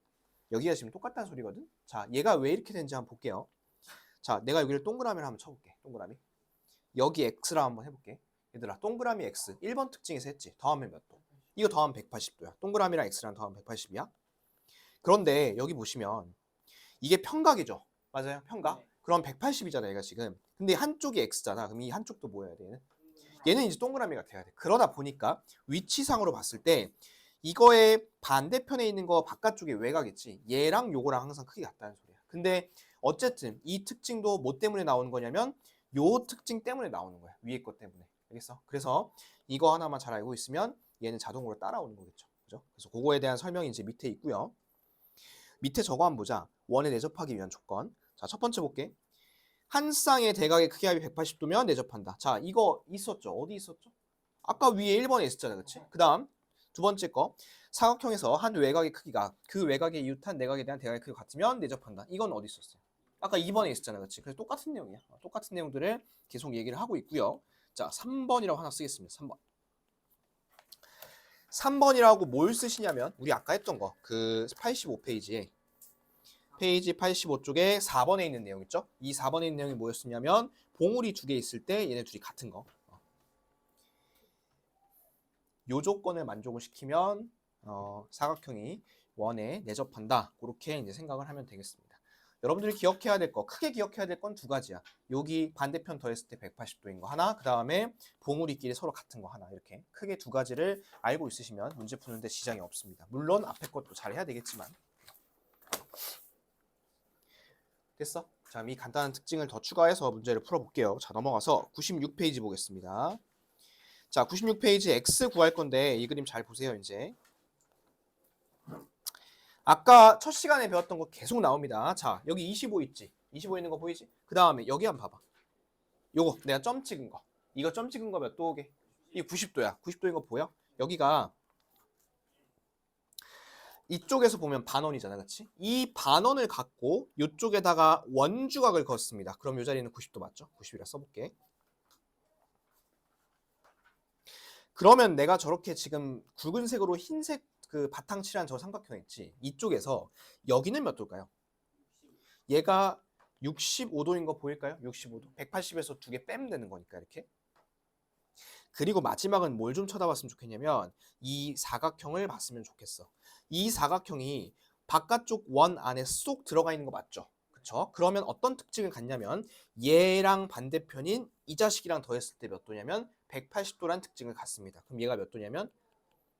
여기가 지금 똑같다는 소리거든. 자, 얘가 왜 이렇게 되는지 한번 볼게요. 자, 내가 여기를 동그라미를 한번 쳐볼게. 동그라미. 여기 x라 한번 해볼게. 얘들아, 동그라미 x 1번 특징에서 했지. 더하면 몇 도? 이거 더하면 180도야. 동그라미랑 x랑 더하면 180이야. 그런데 여기 보시면 이게 평각이죠. 맞아요. 평각. 네. 그럼 180이잖아 얘가 지금. 근데 한쪽이 x잖아. 그럼 이 한쪽도 뭐 해야 돼? 얘는 이제 동그라미가 돼야 돼. 그러다 보니까 위치상으로 봤을 때 이거의 반대편에 있는 거 바깥쪽에 외곽 있지. 얘랑 요거랑 항상 크게 같다는 소리야. 근데 어쨌든 이 특징도 뭐 때문에 나오는 거냐면 요 특징 때문에 나오는 거야. 위에 것 때문에. 알겠어? 그래서 이거 하나만 잘 알고 있으면 얘는 자동으로 따라오는 거겠죠. 그죠? 그래서 그거에 대한 설명이 이제 밑에 있고요. 밑에 저거 한번 보자. 원에 내접하기 위한 조건. 자, 첫 번째 볼게. 한 쌍의 대각의 크기 합이 180도면 내접한다. 자, 이거 있었죠? 어디 있었죠? 아까 위에 1번에 있었잖아. 그치? 그 다음 두 번째 거. 사각형에서 한 외곽의 크기가 그 외곽에 이웃한 내각에 대한 대각의 크기가 같으면 내접한다. 이건 어디 있었어요? 아까 2번에 있었잖아. 그치? 그래서 똑같은 내용이야. 똑같은 내용들을 계속 얘기를 하고 있고요. 자, 3번이라고 하나 쓰겠습니다. 3번. 3번이라고 뭘 쓰시냐면 우리 아까 했던 거 그 85페이지에 페이지 85쪽에 4번에 있는 내용 있죠? 이 4번에 있는 내용이 뭐였냐면 봉우리 두 개 있을 때 얘네 둘이 같은 거. 요 조건을 만족을 시키면 사각형이 원에 내접한다. 그렇게 이제 생각을 하면 되겠습니다. 여러분들이 기억해야 될 거, 크게 기억해야 될 건 두 가지야. 여기 반대편 더했을 때 180도인 거 하나, 그 다음에 봉우리끼리 서로 같은 거 하나. 이렇게 크게 두 가지를 알고 있으시면 문제 푸는데 지장이 없습니다. 물론 앞에 것도 잘 해야 되겠지만. 됐어? 자, 이 간단한 특징을 더 추가해서 문제를 풀어볼게요. 자, 넘어가서 96페이지 보겠습니다. 자, 96페이지 x 구할 건데 이 그림 잘 보세요, 이제. 아까 첫 시간에 배웠던 거 계속 나옵니다. 자, 여기 25 있지? 25 있는 거 보이지? 그 다음에 여기 한번 봐봐. 요거 내가 점 찍은 거. 이거 점 찍은 거 몇 도게? 이게 90도야. 90도인 거 보여? 여기가 이쪽에서 보면 반원이잖아, 그렇지? 이 반원을 갖고 이쪽에다가 원주각을 그었습니다. 그럼 이 자리는 90도 맞죠? 90이라 써볼게. 그러면 내가 저렇게 지금 굵은색으로 흰색 그 바탕 칠한 저 삼각형 있지? 이쪽에서 여기는 몇 도일까요? 얘가 65도인 거 보일까요? 65도. 180에서 두 개 빼면 되는 거니까 이렇게. 그리고 마지막은 뭘 좀 쳐다봤으면 좋겠냐면 이 사각형을 봤으면 좋겠어. 이 사각형이 바깥쪽 원 안에 쏙 들어가 있는 거 맞죠? 그쵸? 그러면 어떤 특징을 갖냐면 얘랑 반대편인 이 자식이랑 더했을 때 몇 도냐면 180도란 특징을 갖습니다. 그럼 얘가 몇 도냐면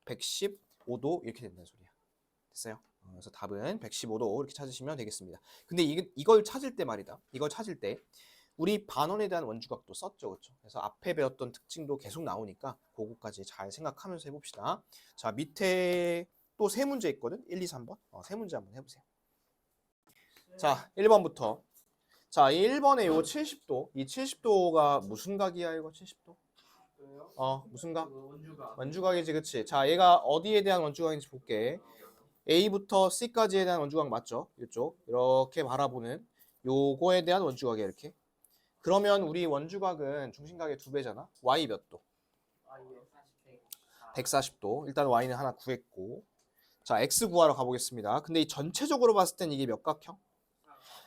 115도 이렇게 된다는 소리야. 됐어요? 그래서 답은 115도 이렇게 찾으시면 되겠습니다. 근데 이걸 찾을 때 말이다. 이걸 찾을 때 우리 반원에 대한 원주각도 썼죠. 그렇죠? 그래서 앞에 배웠던 특징도 계속 나오니까 그거까지 잘 생각하면서 해봅시다. 자, 밑에 또 세 문제 있거든. 1, 2, 3번. 세 문제 한번 해보세요. 자, 1번부터. 자, 이 1번에 요 70도. 이 70도가 무슨 각이야, 이거 70도? 무슨 각? 원주각이지, 그치? 자, 얘가 어디에 대한 원주각인지 볼게. A부터 C까지에 대한 원주각 맞죠? 이쪽. 이렇게 바라보는 요거에 대한 원주각이야, 이렇게. 그러면 우리 원주각은 중심각의 2배잖아. Y 몇 도? 140도. 일단 Y는 하나 구했고. 자, X 구하러 가보겠습니다. 근데 이 전체적으로 봤을 땐 이게 몇 각형?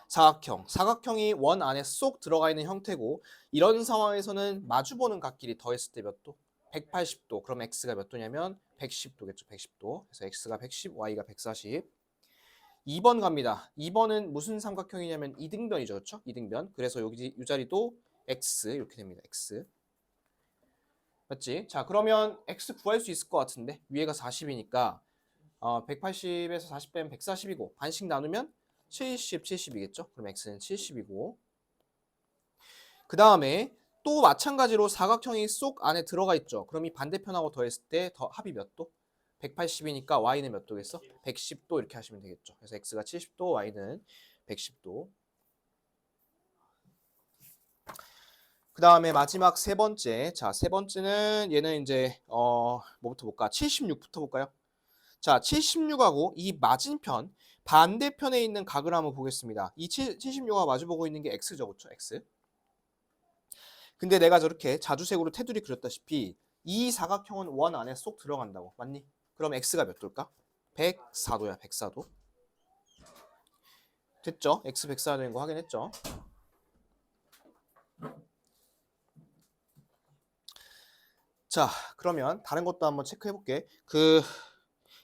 사각형. 사각형이 원 안에 쏙 들어가 있는 형태고 이런 상황에서는 마주보는 각끼리 더했을 때 몇 도? 180도. 그럼 X가 몇 도냐면 110도겠죠. 110도. 그래서 X가 110, Y가 140. 2번 갑니다. 2번은 무슨 삼각형이냐면 이등변이죠. 그렇죠? 이등변. 그래서 여기 이 자리도 X 이렇게 됩니다. X. 맞지? 자, 그러면 X 구할 수 있을 것 같은데 위에가 40이니까 180에서 40 빼면 140이고 반씩 나누면 70, 70이겠죠? 그럼 X는 70이고 그 다음에 또 마찬가지로 사각형이 쏙 안에 들어가 있죠. 그럼 이 반대편하고 더했을 때 더 합이 몇 도? 180이니까 Y는 몇 도겠어? 110도 이렇게 하시면 되겠죠. 그래서 X가 70도, Y는 110도. 그 다음에 마지막 세 번째. 자, 세 번째는 얘는 이제 뭐부터 볼까? 76부터 볼까요? 자, 76하고 이 맞은편 반대편에 있는 각을 한번 보겠습니다. 이 76과 마주보고 있는 게 x죠, 그렇죠? x. 근데 내가 저렇게 자주색으로 테두리 그렸다시피 이 사각형은 원 안에 쏙 들어간다고. 맞니? 그럼 x가 몇 도일까? 104도야, 104도. 됐죠? x 104도 되는 거 확인했죠? 자, 그러면 다른 것도 한번 체크해 볼게.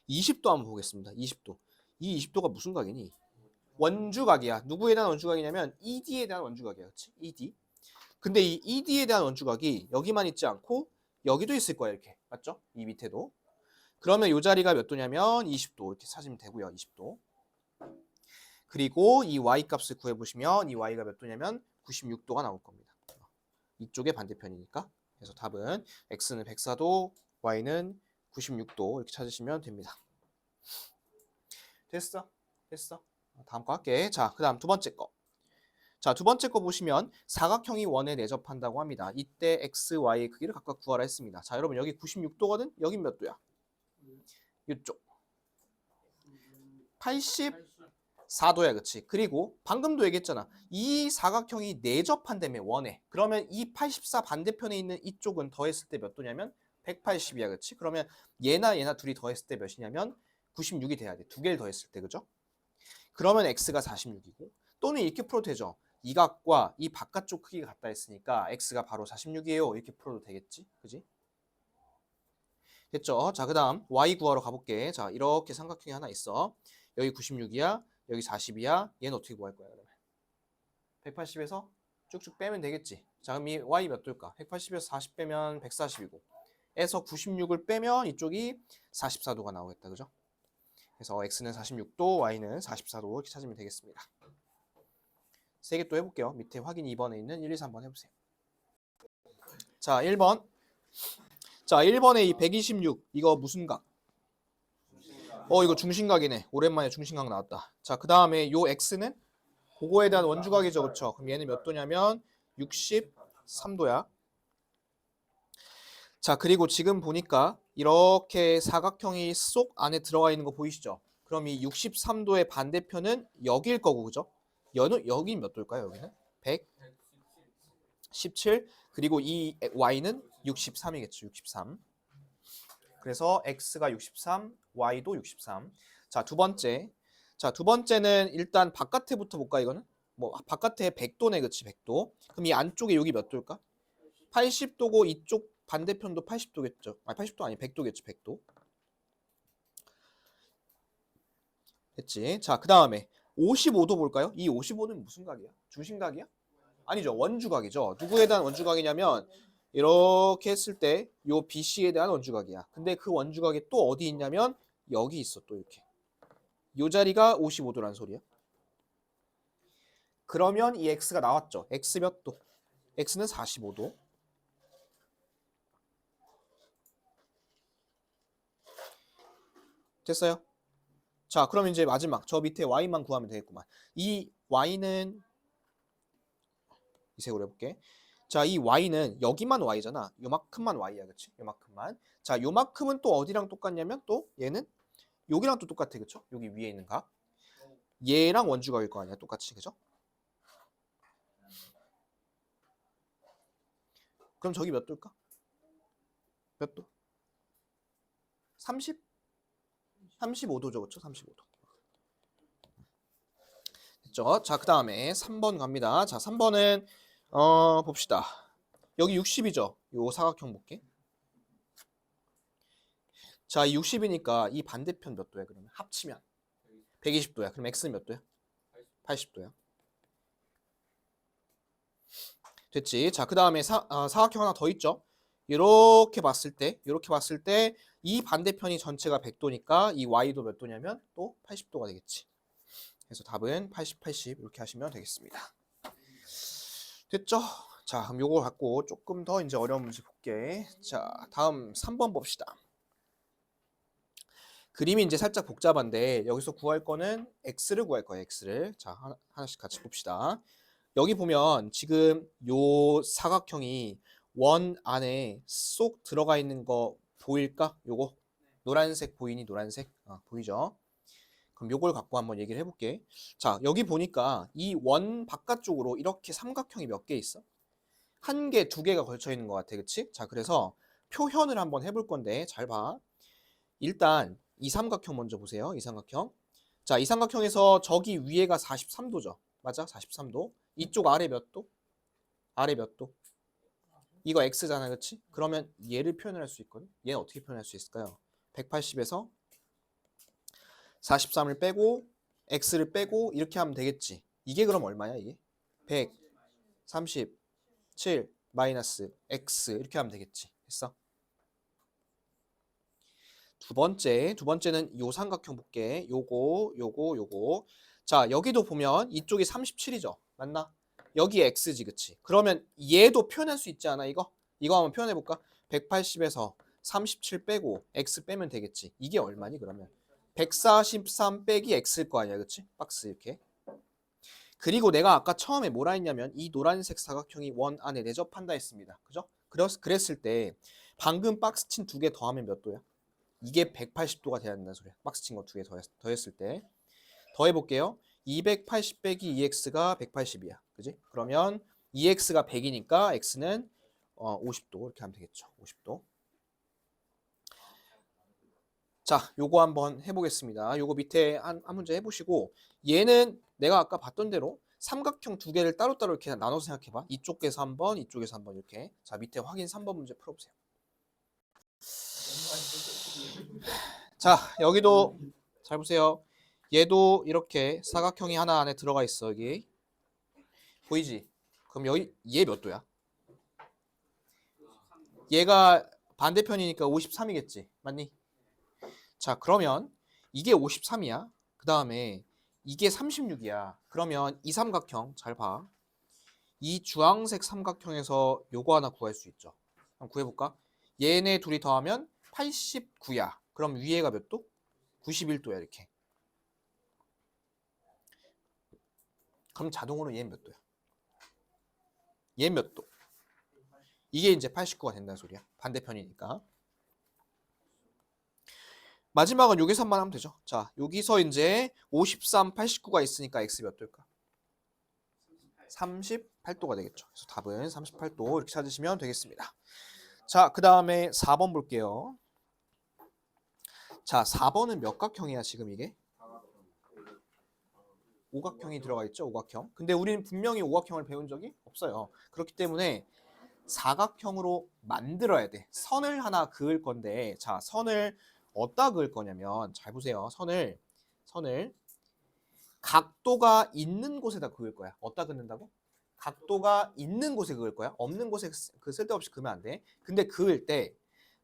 20도 한번 보겠습니다. 20도. 이 20도가 무슨 각이니? 원주각이야. 누구에 대한 원주각이냐면 ED에 대한 원주각이야. 그렇지? ED. 근데 이 ED에 대한 원주각이 여기만 있지 않고 여기도 있을 거야. 이렇게. 맞죠? 이 밑에도. 그러면 이 자리가 몇 도냐면 20도. 이렇게 찾으면 되고요. 20도. 그리고 이 y 값을 구해보시면 이 y가 몇 도냐면 96도가 나올 겁니다. 이쪽의 반대편이니까. 그래서 답은 x는 104도, y는 96도 이렇게 찾으시면 됩니다. 됐어? 됐어? 다음 거 할게. 자, 그 다음 두 번째 거. 자, 두 번째 거 보시면 사각형이 원에 내접한다고 합니다. 이때 x, y의 크기를 각각 구하라 했습니다. 자, 여러분 여기 96도거든? 여긴 몇 도야? 이쪽. 84도야, 그치? 그리고 방금도 얘기했잖아. 이 사각형이 내접한다며, 원에. 그러면 이 84 반대편에 있는 이쪽은 더했을 때 몇 도냐면 180이야, 그치? 그러면 얘나 둘이 더했을 때 몇이냐면 96이 돼야 돼. 두 개를 더했을 때, 그죠? 그러면 x가 46이고 또는 이렇게 풀어도 되죠. 이 각과 이 바깥쪽 크기가 같다 했으니까 x가 바로 46이에요. 이렇게 풀어도 되겠지? 그지? 됐죠? 자, 그 다음 y 구하러 가볼게. 자, 이렇게 삼각형이 하나 있어. 여기 96이야. 여기 40이야. 얘는 어떻게 구할 거야, 그러면? 180에서 쭉쭉 빼면 되겠지. 자, 그럼 이 y 몇 도일까? 180에서 40 빼면 140이고 에서 96을 빼면 이쪽이 44도가 나오겠다. 그죠? 그래서 x는 46도, y는 44도 이렇게 찾으면 되겠습니다. 세 개 또 해볼게요. 밑에 확인 2번에 있는 1, 2, 3번 해보세요. 자, 1번. 자, 1번에 이 126 이거 무슨 각? 이거 중심각이네. 오랜만에 중심각 나왔다. 자, 그 다음에 요 x는 그거에 대한 원주각이죠. 그렇죠? 그럼 얘는 몇 도냐면 63도야. 자, 그리고 지금 보니까 이렇게 사각형이 쏙 안에 들어가 있는 거 보이시죠? 그럼 이 63도의 반대편은 여기일 거고, 그죠? 여긴 몇 도일까요? 여기는? 117. 그리고 이 y는 63이겠죠. 63. 그래서 x가 63, y도 63. 자, 두 번째. 자, 두 번째는 일단 바깥에부터 볼까, 이거는? 뭐, 바깥에 100도네, 그치, 100도. 그럼 이 안쪽에 여기 몇 도일까? 80도고 이쪽 반대편도 80도겠죠. 아니, 80도 아니, 100도겠죠, 100도. 됐지? 자, 그 다음에 55도 볼까요? 이 55는 무슨 각이야? 중심각이야? 아니죠. 원주각이죠. 누구에 대한 원주각이냐면 이렇게 했을 때 요 BC에 대한 원주각이야. 근데 그 원주각이 또 어디 있냐면 여기 있어. 또 이렇게. 요 자리가 55도란 소리야. 그러면 이 x가 나왔죠. x 몇 도? x는 45도. 됐어요? 자, 그럼 이제 마지막 저 밑에 y만 구하면 되겠구만. 이 y는 이 색으로 해볼게. 자, 이 y는 여기만 y잖아. 요만큼만 y야, 그치? 요만큼만. 자, 요만큼은 또 어디랑 똑같냐면 또 얘는 여기랑 또 똑같아, 그쵸? 여기 위에 있는 각. 얘랑 원주각일 거 아니야, 똑같이, 그죠? 그럼 저기 몇 도일까? 몇 도? 30? 35도죠, 그쵸? 35도. 됐죠? 자, 그 다음에 3번 갑니다. 자, 3번은 봅시다. 여기 60이죠? 요 사각형 볼게. 자, 60이니까 이 반대편 몇 도야, 그러면? 합치면 120도야. 그럼 x는 몇 도야? 80도야. 됐지? 자, 그 다음에 사각형 하나 더 있죠? 이렇게 봤을 때 이 반대편이 전체가 100도니까 이 y도 몇 도냐면 또 80도가 되겠지. 그래서 답은 80, 80 이렇게 하시면 되겠습니다. 됐죠? 자, 그럼 요거 갖고 조금 더 이제 어려운 문제 볼게. 자, 다음 3번 봅시다. 그림이 이제 살짝 복잡한데 여기서 구할 거는 x를 구할 거예요. x를. 자, 하나씩 같이 봅시다. 여기 보면 지금 요 사각형이 원 안에 쏙 들어가 있는 거 보일까? 요거 노란색 보이니? 노란색? 보이죠? 그럼 요걸 갖고 한번 얘기를 해볼게. 자, 여기 보니까 이 원 바깥쪽으로 이렇게 삼각형이 몇 개 있어? 한 개, 두 개가 걸쳐 있는 것 같아. 그치? 자, 그래서 표현을 한번 해볼 건데 잘 봐. 일단 이 삼각형 먼저 보세요. 이 삼각형. 자, 이 삼각형에서 저기 위에가 43도죠. 맞아? 43도. 이쪽 아래 몇 도? 아래 몇 도? 이거 x잖아. 그치? 그러면 얘를 표현할 수 있거든. 얘는 어떻게 표현할 수 있을까요? 180에서 43을 빼고 x를 빼고 이렇게 하면 되겠지. 이게 그럼 얼마야 이게? 137 마이너스 x 이렇게 하면 되겠지. 됐어? 두 번째는 요 삼각형 볼게. 요거. 자, 여기도 보면 이쪽이 37이죠. 맞나? 여기 x지, 그치? 그러면 얘도 표현할 수 있지 않아, 이거? 이거 한번 표현해 볼까? 180에서 37 빼고 x 빼면 되겠지. 이게 얼마니, 그러면? 143 빼기 x일 거 아니야, 그치? 박스 이렇게. 그리고 내가 아까 처음에 뭐라 했냐면 이 노란색 사각형이 원 안에 내접한다 했습니다. 그죠? 그랬을 때 방금 박스 친 두 개 더하면 몇 도야? 이게 180도가 돼야 된다는 소리야. 박스 친 거 두 개 더했을 때. 더해볼게요. 280 빼기 2x가 180이야. 그지? 그러면 2x가 100이니까 x는 50도 이렇게 하면 되겠죠. 50도. 자, 요거 한번 해보겠습니다. 요거 밑에 한 문제 해보시고 얘는 내가 아까 봤던 대로 삼각형 두 개를 따로따로 이렇게 나눠서 생각해봐. 이쪽에서 한 번, 이쪽에서 한 번 이렇게. 자, 밑에 확인 3번 문제 풀어보세요. 자, 여기도 잘 보세요. 얘도 이렇게 사각형이 하나 안에 들어가 있어. 여기 보이지? 그럼 여기 얘 몇 도야? 얘가 반대편이니까 53이겠지. 맞니? 자, 그러면 이게 53이야. 그 다음에 이게 36이야. 그러면 이 삼각형 잘 봐. 이 주황색 삼각형에서 요거 하나 구할 수 있죠. 한번 구해볼까? 얘네 둘이 더하면 89야. 그럼 위에가 몇 도? 91도야 이렇게. 그럼 자동으로 얘는 몇 도야? 얘 몇 도? 이게 이제 89가 된다는 소리야. 반대편이니까. 마지막은 여기서 한번 하면 되죠. 자, 여기서 이제 53, 89가 있으니까 x 몇 도일까? 38도가 되겠죠. 그래서 답은 38도 이렇게 찾으시면 되겠습니다. 자, 그 다음에 4번 볼게요. 자, 4번은 몇 각형이야 지금 이게? 오각형이 들어가 있죠. 오각형. 근데 우리는 분명히 오각형을 배운 적이 없어요. 그렇기 때문에 사각형으로 만들어야 돼. 선을 하나 그을 건데, 자, 선을 어디다 그을 거냐면, 잘 보세요. 선을 각도가 있는 곳에다 그을 거야. 어디다 긋는다고? 각도가 있는 곳에 그을 거야. 없는 곳에 그 쓸데없이 그으면 안 돼. 근데 그을 때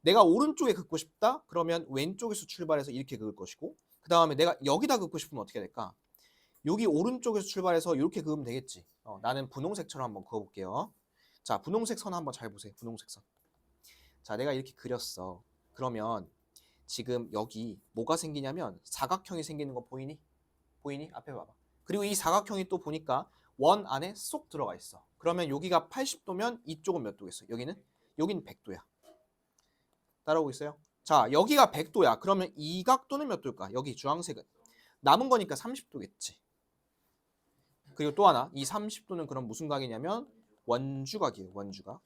내가 오른쪽에 긋고 싶다? 그러면 왼쪽에서 출발해서 이렇게 그을 것이고, 그 다음에 내가 여기다 긋고 싶으면 어떻게 될까? 여기 오른쪽에서 출발해서 이렇게 그으면 되겠지. 나는 분홍색처럼 한번 그어볼게요. 자, 분홍색 선 한번 잘 보세요. 분홍색 선. 자, 내가 이렇게 그렸어. 그러면 지금 여기 뭐가 생기냐면 사각형이 생기는 거 보이니? 보이니? 앞에 봐봐. 그리고 이 사각형이 또 보니까 원 안에 쏙 들어가 있어. 그러면 여기가 80도면 이쪽은 몇 도겠어? 여기는 100도야. 따라오고 있어요? 자, 여기가 100도야. 그러면 이 각도는 몇 도일까? 여기 주황색은 남은 거니까 30도겠지. 그리고 또 하나, 이 30도는 그럼 무슨 각이냐면 원주각이에요. 원주각.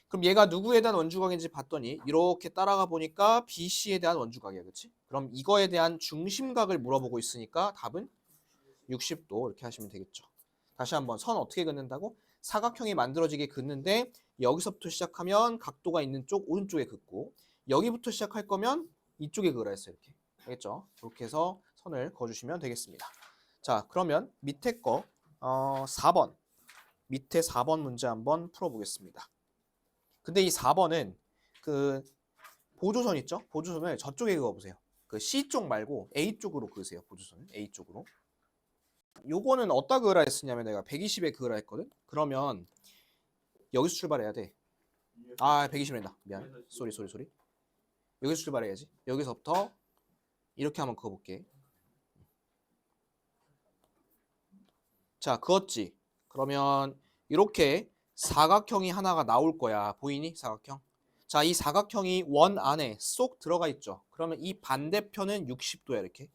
그럼 얘가 누구에 대한 원주각인지 봤더니 이렇게 따라가 보니까 BC에 대한 원주각이야. 그렇지? 그럼 이거에 대한 중심각을 물어보고 있으니까 답은 60도 이렇게 하시면 되겠죠. 다시 한번 선 어떻게 긋는다고? 사각형이 만들어지게 긋는데 여기서부터 시작하면 각도가 있는 쪽 오른쪽에 긋고 여기부터 시작할 거면 이쪽에 그으라 했어요. 이렇게. 알겠죠? 이렇게 해서 선을 그어주시면 되겠습니다. 자, 그러면 밑에 거 4번. 밑에 4번 문제 한번 풀어보겠습니다. 근데 이 4번은 그 보조선 있죠? 보조선을 저쪽에 그어보세요. 그 C 쪽 말고 A 쪽으로 그으세요. 보조선을 A 쪽으로. 요거는 어디다 그으라 했으냐면 내가 120에 그으라 했거든? 그러면 여기서 출발해야 돼. 120이란다. 미안. 쏘리. 여기서 출발해야지. 여기서부터 이렇게 한번 그어볼게. 자, 그었지. 그러면 이렇게 사각형이 하나가 나올 거야. 보이니? 사각형. 자, 이 사각형이 원 안에 쏙 들어가 있죠. 그러면 이 반대편은 60도야, 이렇게.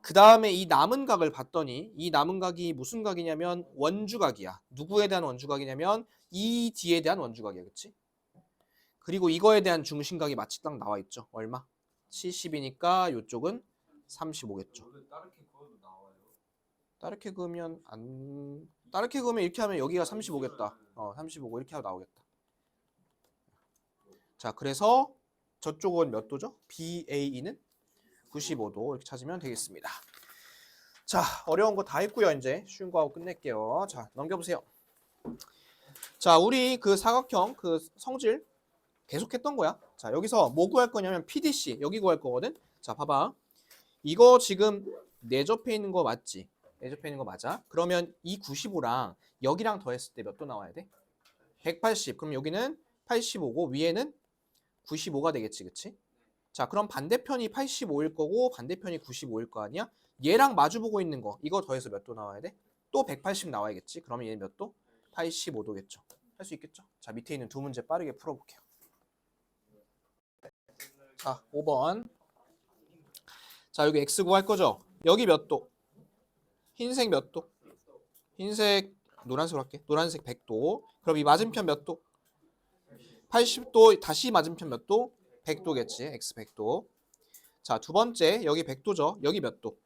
그 다음에 이 남은 각을 봤더니 이 남은 각이 무슨 각이냐면 원주각이야. 누구에 대한 원주각이냐면 이 뒤에 대한 원주각이야. 그치? 그리고 이거에 대한 중심각이 마치 딱 나와 있죠. 얼마? 70이니까 이쪽은 35겠죠. 따르게 그으면 따르게 그으면 이렇게 하면 여기가 35겠다. 35고 이렇게 하고 나오겠다. 자, 그래서 저쪽은 몇 도죠? BAE는 95도 이렇게 찾으면 되겠습니다. 자, 어려운 거 다 했고요. 이제 쉬운 거 하고 끝낼게요. 자, 넘겨보세요. 자, 우리 그 사각형 그 성질 계속 했던 거야. 자, 여기서 뭐 구할 거냐면 PDC 여기 구할 거거든. 자, 봐봐. 이거 지금 내접해 있는 거 맞지? 내접해 있는 거 맞아? 그러면 이 95랑 여기랑 더했을 때 몇 도 나와야 돼? 180. 그럼 여기는 85고 위에는 95가 되겠지, 그치? 자, 그럼 반대편이 85일 거고 반대편이 95일 거 아니야? 얘랑 마주보고 있는 거 이거 더해서 몇 도 나와야 돼? 또 180 나와야겠지? 그러면 얘 몇 도? 85도겠죠. 할 수 있겠죠? 자, 밑에 있는 두 문제 빠르게 풀어볼게요. 자, 5번. 자, 여기 x 구할 거죠? 여기 몇 도? 흰색 몇 도? 흰색 노란색으로 할게. 노란색 100도. 그럼 이 맞은편 몇 도? 80도. 다시 맞은편 몇 도? 100도겠지. x 100도. 자, 두 번째 여기 100도죠. 여기 몇 도?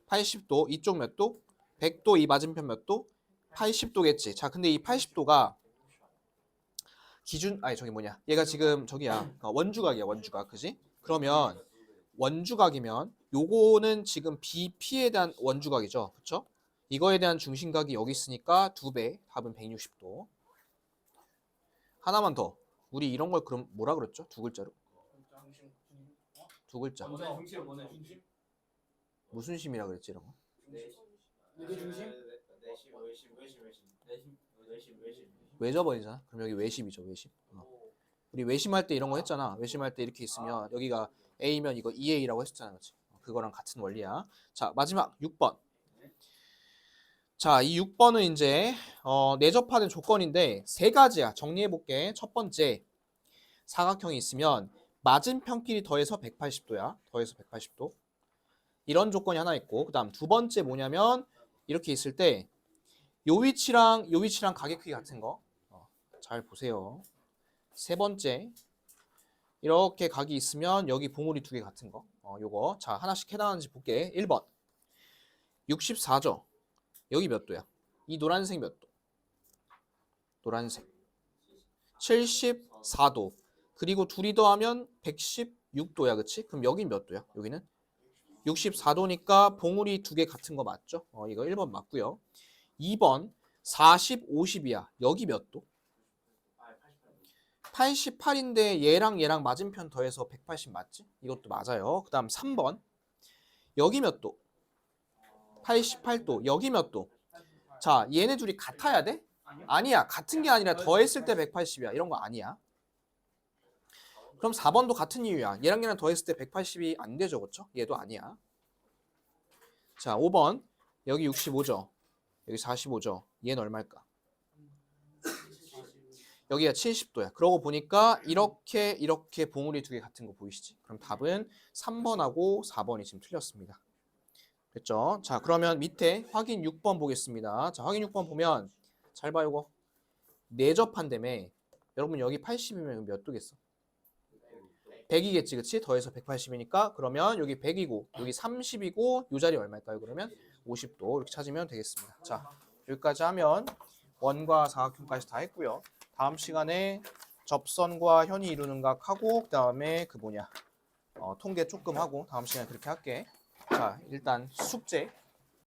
80도. 이쪽 몇 도? 100도. 이 맞은편 몇 도? 80도겠지. 자, 근데 이 80도가 기준 저기 뭐냐? 얘가 지금 저기야. 원주각이야, 원주각. 그지? 그러면 원주각이면 요거는 지금 BP에 대한 원주각이죠. 그렇죠? 이거에 대한 중심각이 여기 있으니까 2배. 답은 160도. 하나만 더. 우리 이런 걸 그럼 뭐라 그랬죠? 두 글자로. 두 글자. 무슨 심이라 그랬지 이런 거? 외접어이잖아. 그럼 여기 외심이죠. 외심. 우리 외심할 때 이런 거 했잖아. 외심할 때 이렇게 있으면 여기가 A면 이거 2A라고 했었잖아. 그렇지? 그거랑 같은 원리야. 자, 마지막 6번. 자, 이 6번은 이제 내접하는 조건인데 세 가지야. 정리해 볼게. 첫 번째, 사각형이 있으면 맞은편끼리 더해서 180도야. 더해서 180도. 이런 조건이 하나 있고, 그다음 두 번째 뭐냐면 이렇게 있을 때 요 위치랑 각의 크기 같은 거. 잘 보세요. 세 번째, 이렇게 각이 있으면 여기 봉우리 두 개 같은 거. 요거. 자, 하나씩 해당하는지 볼게. 1번. 64죠. 여기 몇 도야? 이 노란색 몇 도? 노란색. 74도. 그리고 둘이 더하면 116도야. 그치? 그럼 여긴 몇 도야? 여기는? 64도니까 봉우리 두 개 같은 거 맞죠? 이거 1번 맞고요. 2번 40, 50이야. 여기 몇 도? 88인데 얘랑 맞은편 더해서 180 맞지? 이것도 맞아요. 그 다음 3번 여기 몇 도? 88도. 여기 몇 도? 자, 얘네 둘이 같아야 돼? 아니야. 같은 게 아니라 더했을 때 180이야. 이런 거 아니야. 그럼 4번도 같은 이유야. 얘랑 더했을 때 180이 안 되죠. 그렇죠? 얘도 아니야. 자, 5번 여기 65죠. 여기 45죠. 얘는 얼마일까? 여기가 70도야. 그러고 보니까 이렇게 봉우리 두 개 같은 거 보이시지? 그럼 답은 3번하고 4번이 지금 틀렸습니다. 됐죠? 자, 그러면 밑에 확인 6번 보겠습니다. 자, 확인 6번 보면 잘 봐요, 이거. 내접한다며. 여러분 여기 80이면 몇 도겠어? 100이겠지, 그치? 더해서 180이니까 그러면 여기 100이고 여기 30이고 이 자리 얼마일까요? 그러면 50도 이렇게 찾으면 되겠습니다. 자, 여기까지 하면 원과 사각형까지 다 했고요. 다음 시간에 접선과 현이 이루는 각 하고 그 다음에 그 통계 조금 하고 다음 시간에 그렇게 할게. 자, 일단 숙제